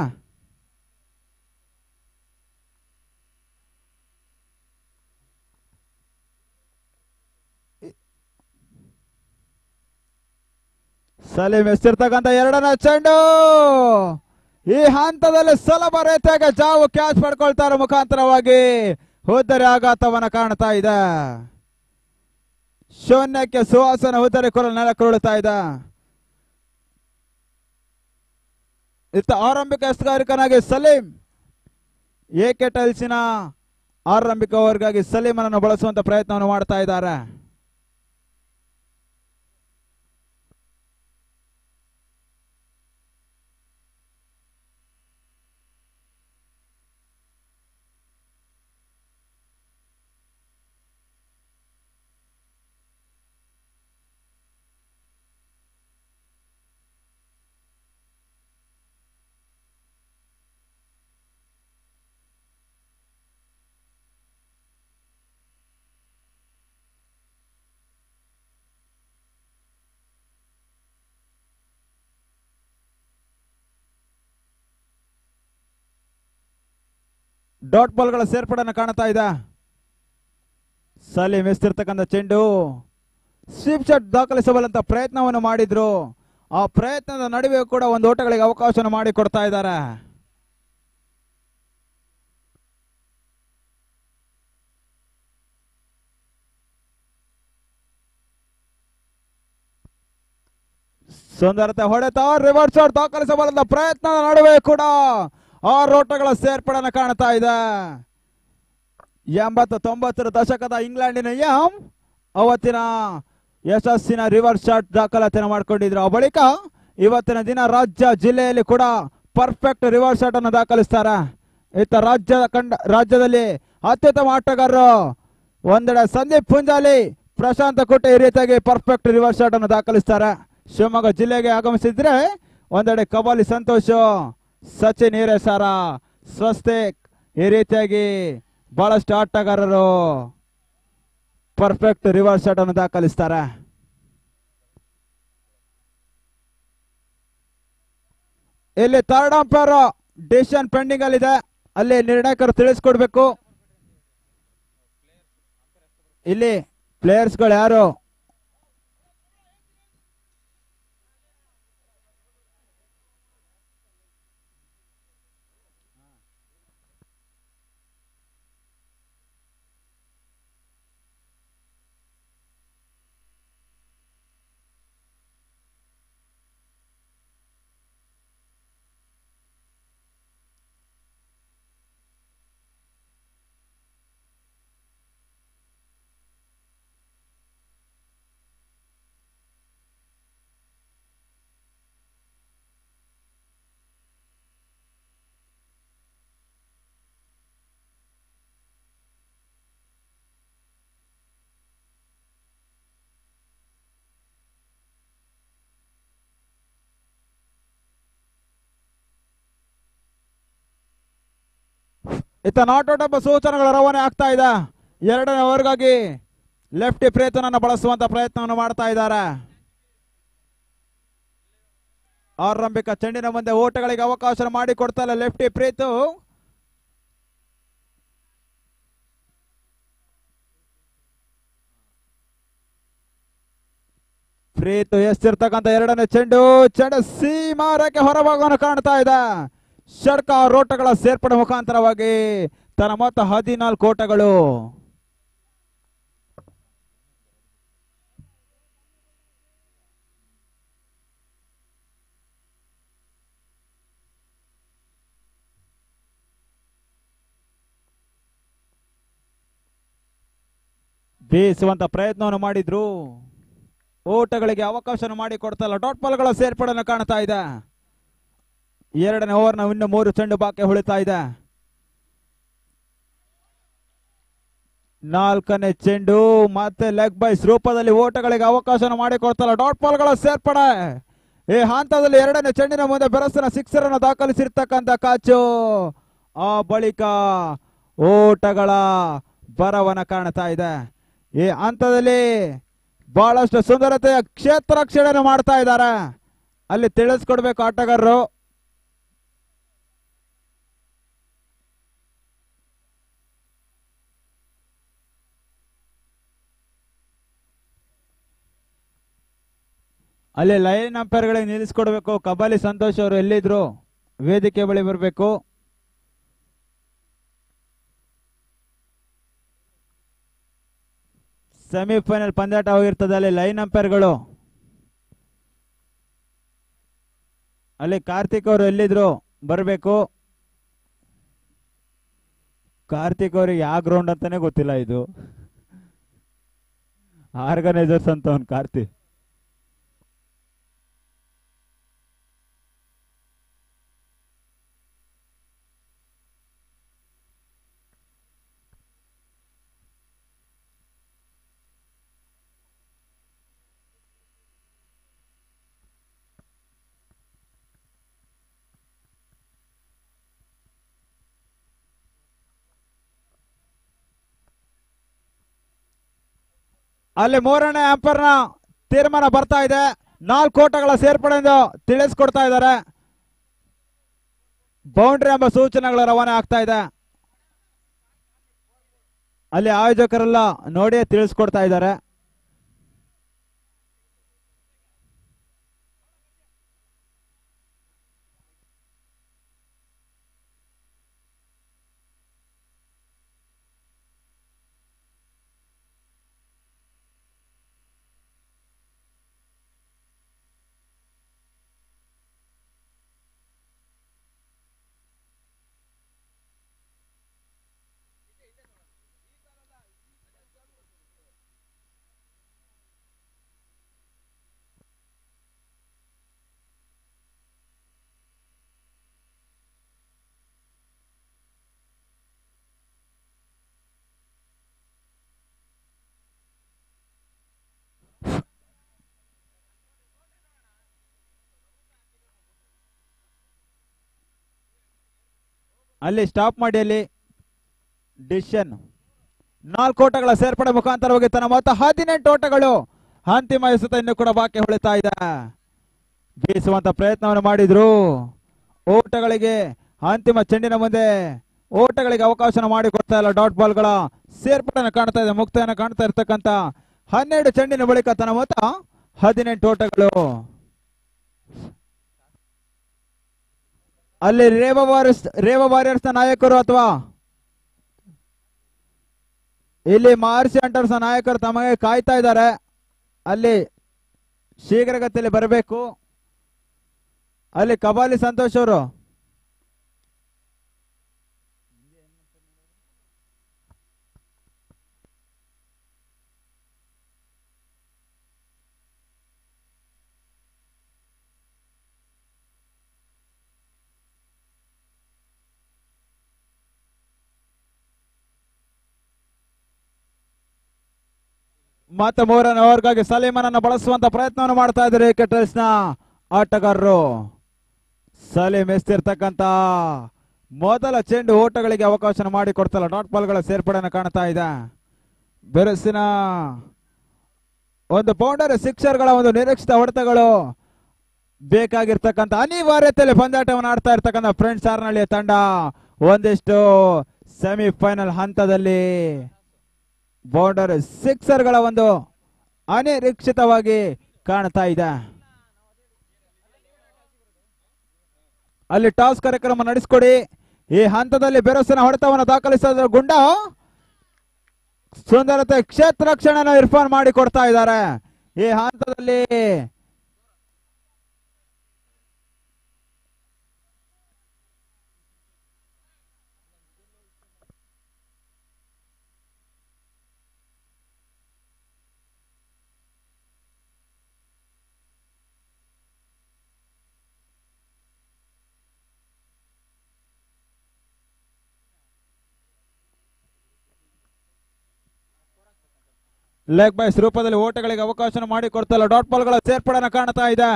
ಸಲೀಂ ಎಸ್ತಿರ್ತಕ್ಕಂಥ 2ನೇ ಚೆಂಡು ಈ ಹಂತದಲ್ಲಿ ಸುಲಭ ರೀತಿಯಾಗಿ ಜಾವು ಕ್ಯಾಚ್ ಪಡ್ಕೊಳ್ತಾರೆ. ಮುಖಾಂತರವಾಗಿ ಹುದ್ದರಿ ಆಘಾತವನ್ನ ಕಾಣ್ತಾ ಇದೆ. ಶೂನ್ಯಕ್ಕೆ ಸುಹಾಸನ ಹುದ್ದರಿ ಕೊರಲು ನೆಲಕ್ಕುರುಳುತ್ತಾ ಇದೆ. ಇತ್ತ ಆರಂಭಿಕ ಎಸ್ತುಗಾರಿಕನಾಗಿ ಸಲೀಂ ಏಕೆ ಟೈಲ್ಸಿನ ಆರಂಭಿಕ ಓವರ್ಗಾಗಿ ಸಲೀಮನನ್ನು ಬಳಸುವಂತ ಪ್ರಯತ್ನವನ್ನು ಮಾಡ್ತಾ ಇದ್ದಾರೆ. ಡಾಟ್ ಬಾಲ್ಗಳ ಸೇರ್ಪಡೆಯನ್ನು ಕಾಣ್ತಾ ಇದೆ. ಸಲೀಂ ಎಸ್ತಿರ್ತಕ್ಕಂಥ ಚೆಂಡು ಸ್ವೀಪ್ ಶಾಟ್ ದಾಖಲಿಸಬಲ್ಲಂತ ಪ್ರಯತ್ನವನ್ನು ಮಾಡಿದ್ರು. ಆ ಪ್ರಯತ್ನದ ನಡುವೆ ಕೂಡ ಒಂದು ಓಟಗಳಿಗೆ ಅವಕಾಶವನ್ನು ಮಾಡಿ ಕೊಡ್ತಾ ಇದ್ದಾರೆ. ಸುಂದರತೆ ಹೊಡೆತ ರಿವರ್ಸ್ ಶಾಟ್ ದಾಖಲಿಸಬಲ್ಲಂತ ಪ್ರಯತ್ನದ ನಡುವೆ ಕೂಡ 6 ಓಟಗಳ ಸೇರ್ಪಡೆಯನ್ನು ಕಾಣ್ತಾ ಇದೆ. 80-90 ದಶಕದ ಇಂಗ್ಲೆಂಡಿನ ಅವತ್ತಿನ ಯಶಸ್ಸಿನ ರಿವರ್ಸ್ ಶಾಟ್ ದಾಖಲಾತಿಯನ್ನು ಮಾಡಿಕೊಂಡಿದ್ರು. ಆ ಬಳಿಕ ಇವತ್ತಿನ ದಿನ ರಾಜ್ಯ ಜಿಲ್ಲೆಯಲ್ಲಿ ಕೂಡ ಪರ್ಫೆಕ್ಟ್ ರಿವರ್ಸ್ ಶಾಟ್ ಅನ್ನು ದಾಖಲಿಸ್ತಾರೆ. ಇತ್ತ ರಾಜ್ಯದಲ್ಲಿ ಅತ್ಯುತ್ತಮ ಆಟಗಾರರು ಒಂದೆಡೆ ಸಂದೀಪ್ ಪುಂಜಾಲಿ, ಪ್ರಶಾಂತ ಕುಟ್ಟೆ ಈ ರೀತಿಯಾಗಿ ಪರ್ಫೆಕ್ಟ್ ರಿವರ್ಸ್ ಶಾಟ್ ಅನ್ನು ದಾಖಲಿಸ್ತಾರೆ. ಶಿವಮೊಗ್ಗ ಜಿಲ್ಲೆಗೆ ಆಗಮಿಸಿದ್ರೆ ಒಂದೆಡೆ ಕಬಾಲಿ ಸಂತೋಷ್, ಸಚಿನ್ ಹಿರೇಸಾರ, ಸ್ವಸ್ತಿಕ್ ಈ ರೀತಿಯಾಗಿ ಬಹಳಷ್ಟು ಆಟಗಾರರು ಪರ್ಫೆಕ್ಟ್ ರಿವರ್ಸ್ ಶಾಟ್ ಅನ್ನು ದಾಖಲಿಸ್ತಾರೆ. ಇಲ್ಲಿ ಥರ್ಡ್ ಅಂಪೈರ್ ಡಿಸಿಷನ್ ಪೆಂಡಿಂಗ್ ಅಲ್ಲಿದೆ, ಅಲ್ಲಿ ನಿರ್ಣಾಯಕರು ತಿಳಿಸ್ಕೊಡ್ಬೇಕು. ಇಲ್ಲಿ ಪ್ಲೇಯರ್ಸ್ಗಳು ಯಾರು ಇತ್ತ ನಾಟ್ ಔಟ್ ಎಂಬ ಸೂಚನೆಗಳು ರವಾನೆ ಆಗ್ತಾ ಇದೆ. 2ನೇ ಓವರ್ಗಾಗಿ ಲೆಫ್ಟಿ ಪ್ರೇತನನ್ನು ಬಳಸುವಂತ ಪ್ರಯತ್ನವನ್ನು ಮಾಡ್ತಾ ಇದ್ದಾರೆ. ಆರಂಭಿಕ ಚೆಂಡಿನ ಮುಂದೆ ಓಟಗಳಿಗೆ ಅವಕಾಶ ಮಾಡಿಕೊಡ್ತಾ ಇಲ್ಲ ಲೆಫ್ಟಿ ಪ್ರೀತು. ಪ್ರೀತು ಎಸ್ತಿರ್ತಕ್ಕಂಥ 2ನೇ ಚೆಂಡು ಸೀಮಾರಕ್ಕೆ ಹೊರಭಾಗವನ್ನು ಕಾಣ್ತಾ ಇದೆ. ಷಡ್ಕ ಓಟಗಳ ಸೇರ್ಪಡೆ ಮುಖಾಂತರವಾಗಿ ತನ್ನ ಮೊತ್ತ 14 ಓಟಗಳು. ಬೀಸುವಂತ ಪ್ರಯತ್ನವನ್ನು ಮಾಡಿದ್ರು. ಓಟಗಳಿಗೆ ಅವಕಾಶ ಮಾಡಿ ಕೊಡ್ತಲ್ಲ. ಡಾಟ್ ಬಾಲ್ಗಳ ಸೇರ್ಪಡೆಯನ್ನು ಕಾಣ್ತಾ ಇದೆ. ಎರಡನೇ ಓವರ್ನ ಇನ್ನು 3 ಚೆಂಡು ಬಾಕಿ ಉಳಿತಾ ಇದೆ. 4ನೇ ಚೆಂಡು ಮತ್ತೆ ಲೆಗ್ ಬೈಸ್ ರೂಪದಲ್ಲಿ ಓಟಗಳಿಗೆ ಅವಕಾಶ ಮಾಡಿಕೊಡ್ತಲ್ಲ. ಡಾಟ್ ಬಾಲ್ಗಳ ಸೇರ್ಪಡೆ ಈ ಹಂತದಲ್ಲಿ 2ನೇ ಚೆಂಡಿನ ಮುಂದೆ ಬೆರಸಿನ ಸಿಕ್ಸರ್ ಅನ್ನು ದಾಖಲಿಸಿರ್ತಕ್ಕಂಥ ಕಾಚು. ಆ ಬಳಿಕ ಓಟಗಳ ಬರವನ್ನ ಕಾಣ್ತಾ ಇದೆ. ಈ ಹಂತದಲ್ಲಿ ಬಹಳಷ್ಟು ಸುಂದರತೆಯ ಕ್ಷೇತ್ರ ರಕ್ಷಣೆ ಮಾಡ್ತಾ ಇದ್ದಾರೆ. ಅಲ್ಲಿ ತಿಳಿಸ್ಕೊಡ್ಬೇಕು ಆಟಗಾರರು. ಅಲ್ಲಿ ಲೈನ್ ಅಂಪೈರ್ಗಳಿಗೆ ನಿಲ್ಲಿಸ್ಕೊಡ್ಬೇಕು. ಕಬಾಲಿ ಸಂತೋಷ್ ಅವರು ಎಲ್ಲಿದ್ರು ವೇದಿಕೆ ಬಳಿ ಬರಬೇಕು. ಸೆಮಿಫೈನಲ್ ಪಂದ್ಯಾಟ ಹೋಗಿರ್ತದೆ. ಅಲ್ಲಿ ಲೈನ್ ಅಂಪೈರ್ಗಳು ಅಲ್ಲಿ ಕಾರ್ತಿಕ್ ಅವರು ಎಲ್ಲಿದ್ರು ಬರಬೇಕು. ಕಾರ್ತಿಕ್ ಅವ್ರಿಗೆ ಯಾವ ಗ್ರೌಂಡ್ ಅಂತಾನೆ ಗೊತ್ತಿಲ್ಲ. ಇದು ಆರ್ಗನೈಸರ್ಸ್ ಅಂತ ಅವ್ನು ಕಾರ್ತಿಕ್. ಅಲ್ಲಿ 3ನೇ ಅಂಪೈರ್ನ ತೀರ್ಮಾನ ಬರ್ತಾ ಇದೆ. 4 ಓಟಗಳ ಸೇರ್ಪಡೆ ಎಂದು ತಿಳಿಸ್ಕೊಡ್ತಾ ಇದ್ದಾರೆ. ಬೌಂಡ್ರಿ ಎಂಬ ಸೂಚನೆಗಳು ರವಾನೆ ಆಗ್ತಾ ಇದೆ. ಅಲ್ಲಿ ಆಯೋಜಕರೆಲ್ಲ ನೋಡಿ ತಿಳಿಸ್ಕೊಡ್ತಾ ಇದ್ದಾರೆ. ಅಲ್ಲಿ ಸ್ಟಾಪ್ ಮಾಡಿ. ಅಲ್ಲಿ ಡಿಸಿಷನ್ 4 ಓಟಗಳ ಸೇರ್ಪಡೆ ಮುಖಾಂತರವಾಗಿ ತನ್ನ ಮೊತ್ತ 18 ಓಟಗಳು ಅಂತಿಮ ಎಸೆತ ಇನ್ನು ಕೂಡ ಬಾಕಿ ಉಳಿತಾ ಇದೆ. ಬೀಸುವಂತ ಪ್ರಯತ್ನವನ್ನು ಮಾಡಿದ್ರು. ಓಟಗಳಿಗೆ ಅಂತಿಮ ಚೆಂಡಿನ ಮುಂದೆ ಓಟಗಳಿಗೆ ಅವಕಾಶ ಮಾಡಿಕೊಡ್ತಾ ಇಲ್ಲ. ಡಾಟ್ ಬಾಲ್ಗಳ ಸೇರ್ಪಡೆಯನ್ನು ಕಾಣ್ತಾ ಇದೆ. ಮುಕ್ತಾಯನ ಕಾಣ್ತಾ ಇರ್ತಕ್ಕಂಥ 12 ಚೆಂಡಿನ ಬಳಿಕ ತನ್ನ ಮೊತ್ತ 18 ಓಟಗಳು. ಅಲ್ಲಿ ರೇವ ವಾರಿಯರ್ಸ್ ನಾಯಕರು ಅಥವಾ ಇಲ್ಲಿ ಮಹರ್ಷಿ ಹಂಟರ್ಸ್ ನಾಯಕರು ತಮಗೆ ಕಾಯ್ತಾ ಇದ್ದಾರೆ. ಅಲ್ಲಿ ಶೀಘ್ರಗತಿಯಲ್ಲಿ ಬರಬೇಕು. ಅಲ್ಲಿ ಕಬಾಲಿ ಸಂತೋಷ್ ಅವರು ಮತ್ತೆ 3ನೇ ಓವರ್ಗಾಗಿ ಸಲೀಮನನ್ನು ಬಳಸುವಂತ ಪ್ರಯತ್ನವನ್ನು ಮಾಡ್ತಾ ಇದ್ದಾರೆ ಕೆಟಲ್ಸ್ ನ ಆಟಗಾರರು. ಸಲೀಮ್ ಎಸ್ತಿರ್ತಕ್ಕಂತ ಮೊದಲ ಚೆಂಡು ಓಟಗಳಿಗೆ ಅವಕಾಶ ಮಾಡಿಕೊಡ್ತಲ್ಲ. ಡಾಟ್ ಬಾಲ್ಗಳ ಸೇರ್ಪಡೆಯನ್ನು ಕಾಣ್ತಾ ಇದೆ. ಬೆರಸಿನ ಒಂದು ಬೌಂಡರಿ ಸಿಕ್ಸರ್ಗಳ ಒಂದು ನಿರೀಕ್ಷಿತ ಹೊಡೆತಗಳು ಬೇಕಾಗಿರ್ತಕ್ಕಂಥ ಅನಿವಾರ್ಯತೆಯಲ್ಲಿ ಪಂದ್ಯಾಟವನ್ನು ಆಡ್ತಾ ಇರ್ತಕ್ಕಂಥ ಫ್ರೆಂಡ್ಸ್ ಹಾರ್ನಹಳ್ಳಿಯ ತಂಡ ಒಂದಿಷ್ಟು ಸೆಮಿಫೈನಲ್ ಹಂತದಲ್ಲಿ ಬೌಂಡರಿ ಸಿಕ್ಸರ್ಗಳ ಒಂದು ಅನಿರೀಕ್ಷಿತವಾಗಿ ಕಾಣ್ತಾ ಇದೆ. ಅಲ್ಲಿ ಟಾಸ್ ಕಾರ್ಯಕ್ರಮ ನಡೆಸಿಕೊಡಿ. ಈ ಹಂತದಲ್ಲಿ ಬೆರಸಿನ ಹೊಡೆತವನ್ನು ದಾಖಲಿಸಿದ ಗುಂಡ ಸುಂದರತೆ ಕ್ಷೇತ್ರ ರಕ್ಷಣೆಯನ್ನು ಇರ್ಫಾನ್ ಮಾಡಿ ಕೊಡ್ತಾ ಇದ್ದಾರೆ. ಈ ಹಂತದಲ್ಲಿ ಲೆಗ್ ಬೈಸ್ ರೂಪದಲ್ಲಿ ಓಟಗಳಿಗೆ ಅವಕಾಶ ಮಾಡಿಕೊಡ್ತಲ್ಲ. ಡಾಟ್ ಬಾಲ್ಗಳ ಸೇರ್ಪಡೆಯನ್ನು ಕಾಣ್ತಾ ಇದೆ.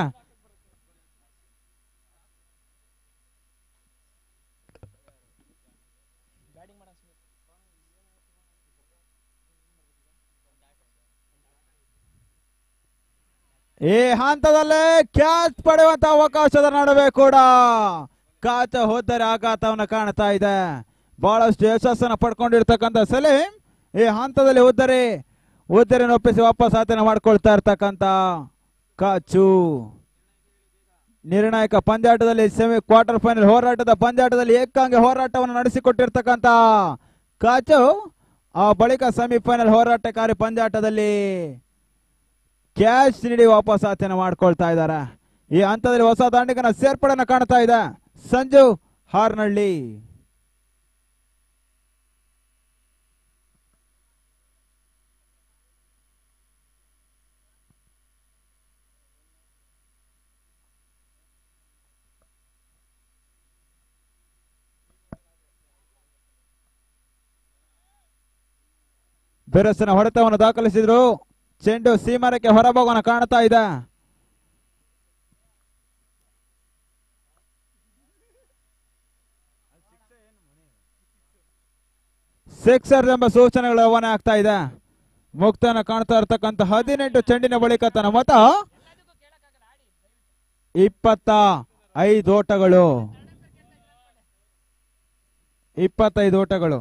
ಈ ಹಂತದಲ್ಲೇ ಕ್ಯಾಚ್ ಪಡೆಯುವಂತ ಅವಕಾಶದ ನಡುವೆ ಕೂಡ ಕಾಚ ಹೋದರೆ ಆಘಾತವನ್ನು ಕಾಣ್ತಾ ಇದೆ. ಬಹಳಷ್ಟು ಯಶಸ್ಸನ್ನು ಪಡ್ಕೊಂಡಿರ್ತಕ್ಕಂಥ ಸಲೀಂ ಈ ಹಂತದಲ್ಲಿ ಉದ್ದರಿನ ಒಪ್ಪಿಸಿ ವಾಪಸ್ ಆತನ ಮಾಡ್ಕೊಳ್ತಾ ಇರ್ತಕ್ಕಂಥ ಕಾಚು. ನಿರ್ಣಾಯಕ ಪಂದ್ಯಾಟದಲ್ಲಿ ಕ್ವಾರ್ಟರ್ ಫೈನಲ್ ಹೋರಾಟದ ಪಂದ್ಯಾಟದಲ್ಲಿ ಏಕಾಂಗಿ ಹೋರಾಟವನ್ನು ನಡೆಸಿಕೊಟ್ಟಿರ್ತಕ್ಕಂಥ ಕಾಚು ಆ ಬಳಿಕ ಸೆಮಿಫೈನಲ್ ಹೋರಾಟಕಾರಿ ಪಂದ್ಯಾಟದಲ್ಲಿ ಕ್ಯಾಚ್ ನೀಡಿ ವಾಪಸ್ ಆತನ ಮಾಡ್ಕೊಳ್ತಾ ಇದ್ದಾರೆ. ಈ ಹಂತದಲ್ಲಿ ಹೊಸ ದಾಂಡಿಗನ ಸೇರ್ಪಡೆಯನ್ನು ಕಾಣ್ತಾ ಇದೆ ಸಂಜು ಹಾರ್ನಳ್ಳಿ. ಬಿರುಸಿನ ಹೊಡೆತವನ್ನು ದಾಖಲಿಸಿದ್ರು. ಚೆಂಡು ಸೀಮರಕ್ಕೆ ಹೊರಭಾಗವನ್ನು ಕಾಣ್ತಾ ಇದೆ. ಸಿಕ್ಸರ್ ಎಂಬ ಸೂಚನೆಗಳು ರವಾನೆ ಆಗ್ತಾ ಇದೆ. ಮುಕ್ತನ ಕಾಣ್ತಾ ಇರ್ತಕ್ಕಂಥ 18 ಚೆಂಡಿನ ಬಳಿಕ ತನ್ನ ಮತ 25 ಓಟಗಳು. 25 ಓಟಗಳು.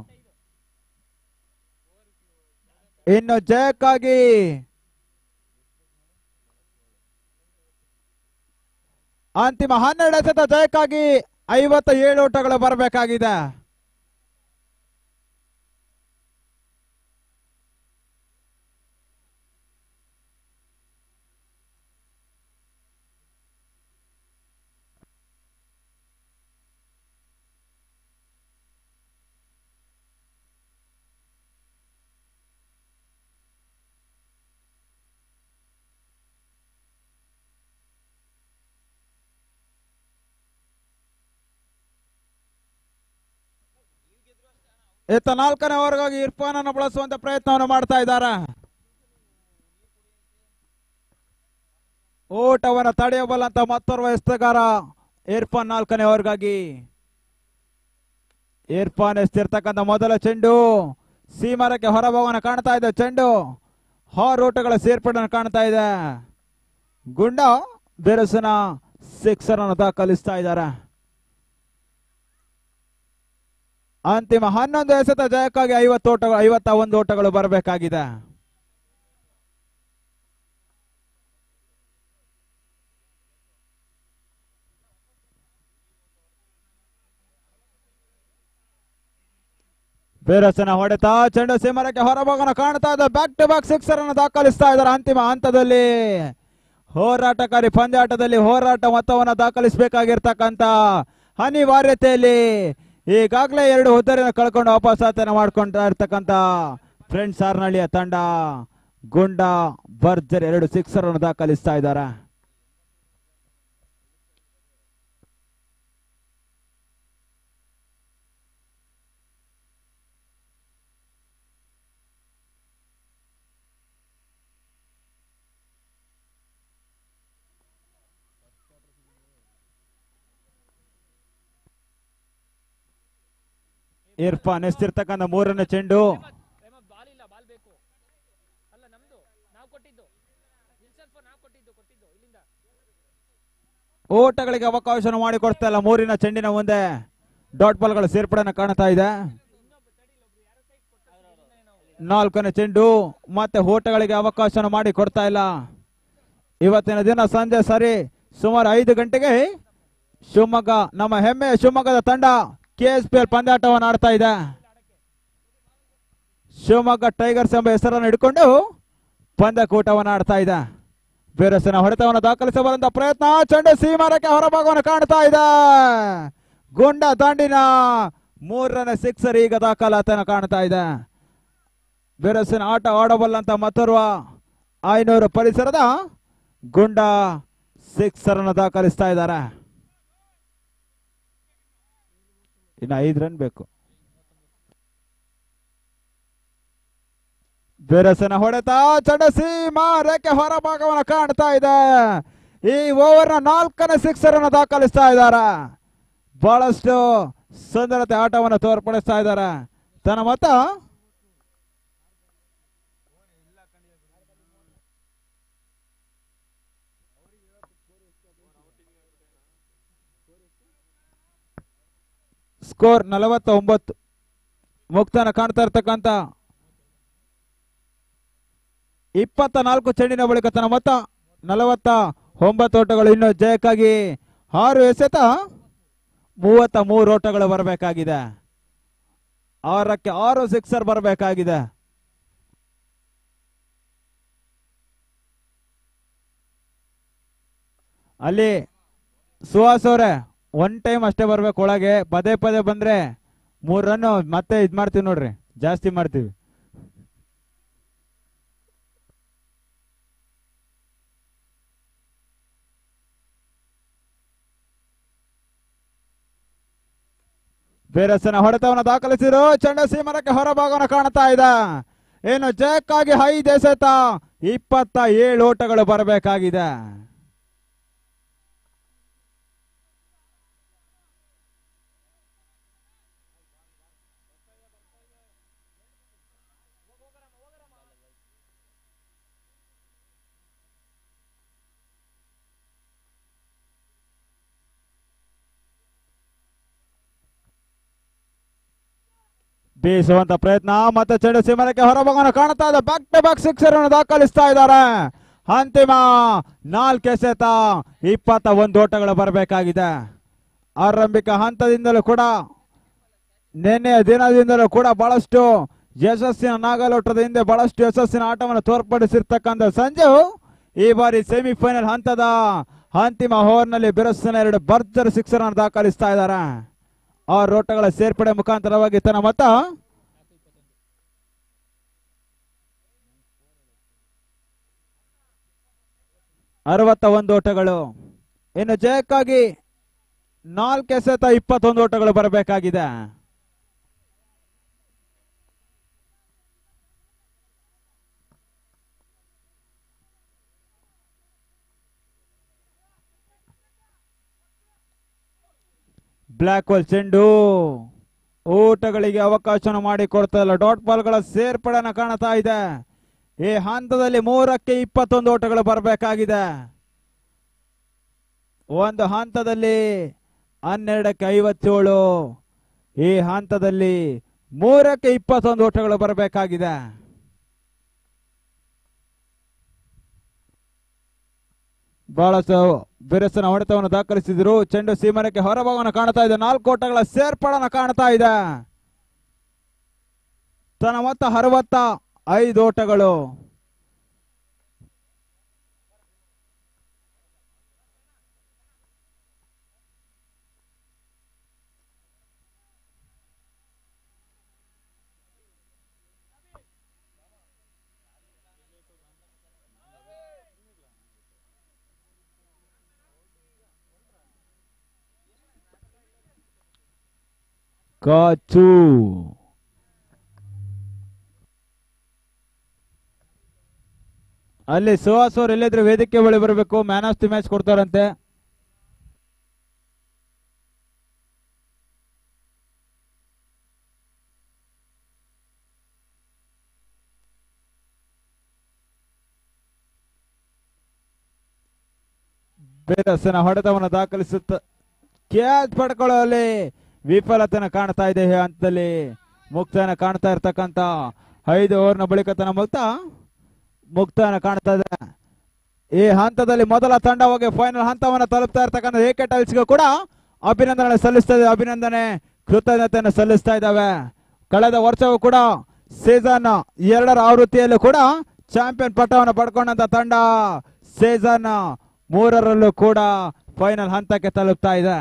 ಇನ್ನು ಜಯಕ್ಕಾಗಿ ಅಂತಿಮ 12 ಎಸೆತ ಜಯಕ್ಕಾಗಿ 57 ಓಟಗಳು ಬರಬೇಕಾಗಿದೆ. ಇತ್ತ 4ನೇ ಓವರ್ಗಾಗಿ ಇರ್ಫಾನ್ ಅನ್ನು ಬಳಸುವಂತ ಪ್ರಯತ್ನವನ್ನು ಮಾಡ್ತಾ ಇದ್ದಾರೆ. ಓಟವನ್ನು ತಡೆಯಬಲ್ಲಂತ ಮತ್ತೋರ್ವ ಎಸೆತಗಾರ ಇರ್ಫಾನ್ 4ನೇ ಓವರ್ಗಾಗಿ. ಇರ್ಫಾನ್ ಎಸ್ತಿರ್ತಕ್ಕಂಥ ಮೊದಲ ಚೆಂಡು ಸೀಮರಕ್ಕೆ ಹೊರಭಾಗವನ್ನು ಕಾಣ್ತಾ ಇದೆ. ಚೆಂಡು 6 ಓಟಗಳ ಸೇರ್ಪಡೆಯನ್ನು ಕಾಣ್ತಾ ಇದೆ. ಗುಂಡ ಬಿರುಸಿನ ಸಿಕ್ಸರ್ ಅನ್ನು ದಾಖಲಿಸ್ತಾ ಇದ್ದಾರೆ. ಅಂತಿಮ 11 ಎಸೆತ ಜಯಕ್ಕಾಗಿ 51 ಓಟಗಳು ಬರಬೇಕಾಗಿದೆ. ಬಿರುಸಿನ ಹೊಡೆತ ಚೆಂಡು ಸೀಮರಕ್ಕೆ ಹೊರಭಾಗವನ್ನು ಕಾಣ್ತಾ ಇದೆ. ಬ್ಯಾಕ್ ಟು ಬ್ಯಾಕ್ ಸಿಕ್ಸರ್ ಅನ್ನು ದಾಖಲಿಸ್ತಾ ಇದ್ದಾರೆ. ಅಂತಿಮ ಹಂತದಲ್ಲಿ ಹೋರಾಟಕಾರಿ ಪಂದ್ಯಾಟದಲ್ಲಿ ಹೋರಾಟ ಮೊತ್ತವನ್ನು ದಾಖಲಿಸಬೇಕಾಗಿರ್ತಕ್ಕಂಥ ಅನಿವಾರ್ಯತೆಯಲ್ಲಿ ಈಗಾಗಲೇ 2 ಹುದ್ದೆಯನ್ನು ಕಳ್ಕೊಂಡು ವಾಪಸ್ ಆತನ ಮಾಡ್ಕೊಂತ ಇರ್ತಕ್ಕಂಥ ಫ್ರೆಂಡ್ಸ್ ಹಾರ್ನಳ್ಳಿಯ ತಂಡ ಗುಂಡ ಭರ್ಜರಿ 2 ಸಿಕ್ಸರ್ ಅನ್ನು ದಾಖಲಿಸ್ತಾ ಇದ್ದಾರೆ. ಇರ್ಫಾನ್ ಎಸ್ತಿರ್ತಕ್ಕಂಥ 3ನೇ ಚೆಂಡು ಓಟಗಳಿಗೆ ಅವಕಾಶ ಮಾಡಿಕೊಡ್ತಾ ಇಲ್ಲ. 3ನೇ ಚೆಂಡಿನ ಮುಂದೆ ಡಾಟ್ ಬಾಲ್ಗಳ ಸೇರ್ಪಡೆಯನ್ನು ಕಾಣ್ತಾ ಇದೆ. 4ನೇ ಚೆಂಡು ಮತ್ತೆ ಓಟಗಳಿಗೆ ಅವಕಾಶ ಮಾಡಿ ಕೊಡ್ತಾ ಇಲ್ಲ. ಇವತ್ತಿನ ದಿನ ಸಂಜೆ ಸರಿ ಸುಮಾರು 5 ಗಂಟೆಗೆ ಶಿವಮೊಗ್ಗ ನಮ್ಮ ಹೆಮ್ಮೆಯ ಶಿವಮೊಗ್ಗದ ತಂಡ KSPL ಪಂದ್ಯಾಟವನ್ನು ಆಡ್ತಾ ಇದೆ. ಶಿವಮೊಗ್ಗ ಟೈಗರ್ಸ್ ಎಂಬ ಹೆಸರನ್ನು ಹಿಡ್ಕೊಂಡು ಪಂದ್ಯಕೂಟವನ್ನು ಆಡ್ತಾ ಇದೆ. ಬಿರುಸಿನ ಹೊಡೆತವನ್ನು ದಾಖಲಿಸಬಲ್ಲಂತ ಪ್ರಯತ್ನ. ಚೆಂಡು ಸೀಮರಕ್ಕೆ ಹೊರಭಾಗವನ್ನು ಕಾಣ್ತಾ ಇದೆ. ಗುಂಡ ದಾಂಡಿನ 3ನೇ ಸಿಕ್ಸರ್ ಈಗ ದಾಖಲಾತನ ಕಾಣ್ತಾ ಇದೆ. ಬಿರುಸಿನ ಆಟ ಆಡಬಲ್ಲಂತ ಮತ್ತೋರ್ವ 500 ಪರಿಸರದ ಗುಂಡ ಸಿಕ್ಸರ್ ಅನ್ನು ದಾಖಲಿಸ್ತಾ ಇದ್ದಾರೆ. ಇನ್ನು 5 ರನ್ ಬೇಕು. ಬೆರಸನ ಹೊಡೆತ ಚಡಸೀಮಾ ರೇಖೆ ಹೊರಭಾಗವನ್ನು ಕಾಣ್ತಾ ಇದೆ. ಈ ಓವರ್ನ 4ನೇ ಸಿಕ್ಸರ್ ಅನ್ನು ದಾಖಲಿಸ್ತಾ ಇದ್ದಾರೆ. ಬಹಳಷ್ಟು ಸುಂದರತೆ ಆಟವನ್ನು ತೋರ್ಪಡಿಸ್ತಾ ಇದ್ದಾರೆ. ತನ್ನ ಮೊತ್ತ ಸ್ಕೋರ್ 49. ಮುಕ್ತಾನ ಕಾಣ್ತಾ ಇರ್ತಕ್ಕಂಥ 24 ಚೆಂಡಿನ ಬಳಿಕ ತನ್ನ ಮೊತ್ತ 49 ಓಟಗಳು. ಇನ್ನು ಜಯಕ್ಕಾಗಿ 6 ಎಸೆತ 33 ಓಟಗಳು ಬರಬೇಕಾಗಿದೆ. 6ಕ್ಕೆ 6 ಸಿಕ್ಸರ್ ಬರಬೇಕಾಗಿದೆ. ಅಲ್ಲಿ ಸುಹಾಸ್ ಅವರೇ ಒನ್ ಟೈಮ್ ಅಷ್ಟೇ ಬರ್ಬೇಕು ಒಳಗೆ. ಪದೇ ಪದೇ ಬಂದ್ರೆ 3 ರನ್ ಮತ್ತೆ ಇದ್ ಮಾಡ್ತೀವಿ ನೋಡ್ರಿ, ಜಾಸ್ತಿ ಮಾಡ್ತೀವಿ. ಬೇರಸನ ಹೊಡೆತವನ್ನು ದಾಖಲಿಸಿರು. ಚಂಡಸೀಮರಕ್ಕೆ ಹೊರಭಾಗವನ್ನು ಕಾಣ್ತಾ ಇದೆ. ಏನು ಜಯಕ್ಕಾಗಿ 5 ಎಸೆತ 27 ಓಟಗಳು ಬರಬೇಕಾಗಿದೆ. ಬೀಸುವಂತ ಪ್ರಯತ್ನ ಮತ್ತೆ ಚೆಂಡು ಸಿಮರಕ್ಕೆ ಹೊರಭಾಗವನ್ನು ಕಾಣ್ತಾ ಇದೆ. ಬ್ಯಾಕ್ ಟು ಬ್ಯಾಕ್ ಸಿಕ್ಸರ್ ಅನ್ನು ದಾಖಲಿಸ್ತಾ ಇದ್ದಾರೆ. ಅಂತಿಮ 4 ಎಸೆತ 21 ಓಟಗಳು ಬರಬೇಕಾಗಿದೆ. ಆರಂಭಿಕ ಹಂತದಿಂದಲೂ ಕೂಡ ನಿನ್ನೆಯ ದಿನದಿಂದಲೂ ಕೂಡ ಬಹಳಷ್ಟು ಯಶಸ್ಸಿನ ನಾಗಲೋಟದ ಹಿಂದೆ ಬಹಳಷ್ಟು ಯಶಸ್ಸಿನ ಆಟವನ್ನು ತೋರ್ಪಡಿಸಿರ್ತಕ್ಕಂಥ ಸಂಜು ಈ ಬಾರಿ ಸೆಮಿಫೈನಲ್ ಹಂತದ ಅಂತಿಮ ಓವರ್ನಲ್ಲಿ ಬಿರುಸಿನ 2 ಭರ್ಜರಿ ಸಿಕ್ಸರ್ ಅನ್ನು ದಾಖಲಿಸ್ತಾ ಇದ್ದಾರೆ. 6 ಓಟಗಳ ಸೇರ್ಪಡೆ ಮುಖಾಂತರವಾಗಿ ತನ್ನ ಮೊತ್ತ 61 ಓಟಗಳು. ಇನ್ನು ಜಯಕ್ಕಾಗಿ 4 ಎಸೆತ 21 ಓಟಗಳು ಬರಬೇಕಾಗಿದೆ. ಬ್ಲಾಕ್ ಹೋಲ್ ಚೆಂಡು ಓಟಗಳಿಗೆ ಅವಕಾಶ ಮಾಡಿಕೊಡ್ತಾ ಇಲ್ಲ. ಡಾಟ್ ಬಾಲ್ಗಳ ಸೇರ್ಪಡೆನ ಕಾಣ್ತಾ ಇದೆ. ಈ ಹಂತದಲ್ಲಿ 3ಕ್ಕೆ 21 ಓಟಗಳು ಬರಬೇಕಾಗಿದೆ. ಒಂದು ಹಂತದಲ್ಲಿ 12ಕ್ಕೆ 57. ಈ ಹಂತದಲ್ಲಿ 3ಕ್ಕೆ 21 ಓಟಗಳು ಬರಬೇಕಾಗಿದೆ. ಬಹಳಷ್ಟು ಬಿರುಸಿನ ಹೊಡೆತವನ್ನು ದಾಖಲಿಸಿದ್ರು. ಚೆಂಡು ಸೀಮರಕ್ಕೆ ಹೊರಭಾಗವನ್ನು ಕಾಣ್ತಾ ಇದೆ. 4 ಓಟಗಳ ಸೇರ್ಪಡೆನ ಕಾಣ್ತಾ ಇದೆ. ತನ್ನ ಮೊತ್ತ 65 ಓಟಗಳು. ಕಾಚು ಅಲ್ಲಿ ಸುಹಾಸ್ ಅವರು ಎಲ್ಲಿದ್ರೆ ವೇದಿಕೆ ಬಳಿ ಬರಬೇಕು. ಮ್ಯಾನ್ ಆಫ್ ದಿ ಮ್ಯಾಚ್ ಕೊಡ್ತಾರಂತೆ. ಬೇರಸನ ಹೊಡೆತವನ್ನು ದಾಖಲಿಸುತ್ತ ಕ್ಯಾಚ್ ಪಡ್ಕೊಳ್ಳುವಲ್ಲಿ ವಿಫಲತೆಯನ್ನು ಕಾಣ್ತಾ ಇದೆ. ಹಂತದಲ್ಲಿ ಮುಕ್ತಾಯನ ಕಾಣ್ತಾ ಇರ್ತಕ್ಕಂಥ 5 ಓವರ್ನ ಬಳಿಕ ತನ್ನ ಮುಕ್ತಾಯನ ಕಾಣ್ತಾ ಇದೆ. ಈ ಹಂತದಲ್ಲಿ ಮೊದಲ ತಂಡವಾಗಿ ಫೈನಲ್ ಹಂತವನ್ನು ತಲುಪ್ತಾ ಇರ್ತಕ್ಕಂಥ AK ಟೈಲ್ಸ್ಗೂ ಕೂಡ ಅಭಿನಂದನೆ ಸಲ್ಲಿಸ್ತಾ ಇದೆ. ಅಭಿನಂದನೆ ಕೃತಜ್ಞತೆಯನ್ನು ಸಲ್ಲಿಸ್ತಾ ಇದ್ದಾವೆ. ಕಳೆದ ವರ್ಷವೂ ಕೂಡ ಸೀಸನ್ 2ರ ಆವೃತ್ತಿಯಲ್ಲೂ ಕೂಡ ಚಾಂಪಿಯನ್ ಪಟ್ಟವನ್ನು ಪಡ್ಕೊಂಡಂತ ತಂಡ ಸೀಸನ್ 3ರಲ್ಲೂ ಕೂಡ ಫೈನಲ್ ಹಂತಕ್ಕೆ ತಲುಪ್ತಾ ಇದೆ.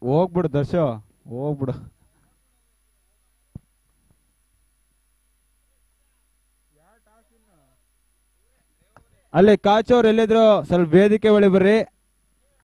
ಹೋಗ್ಬಿಡು ದರ್ಶ, ಹೋಗ್ಬಿಡು. ಅಲ್ಲಿ ಕಾಚೋರು ಎಲ್ಲಿದ್ರು ಸ್ವಲ್ಪ ವೇದಿಕೆ ಬಳಿ ಬರ್ರಿ.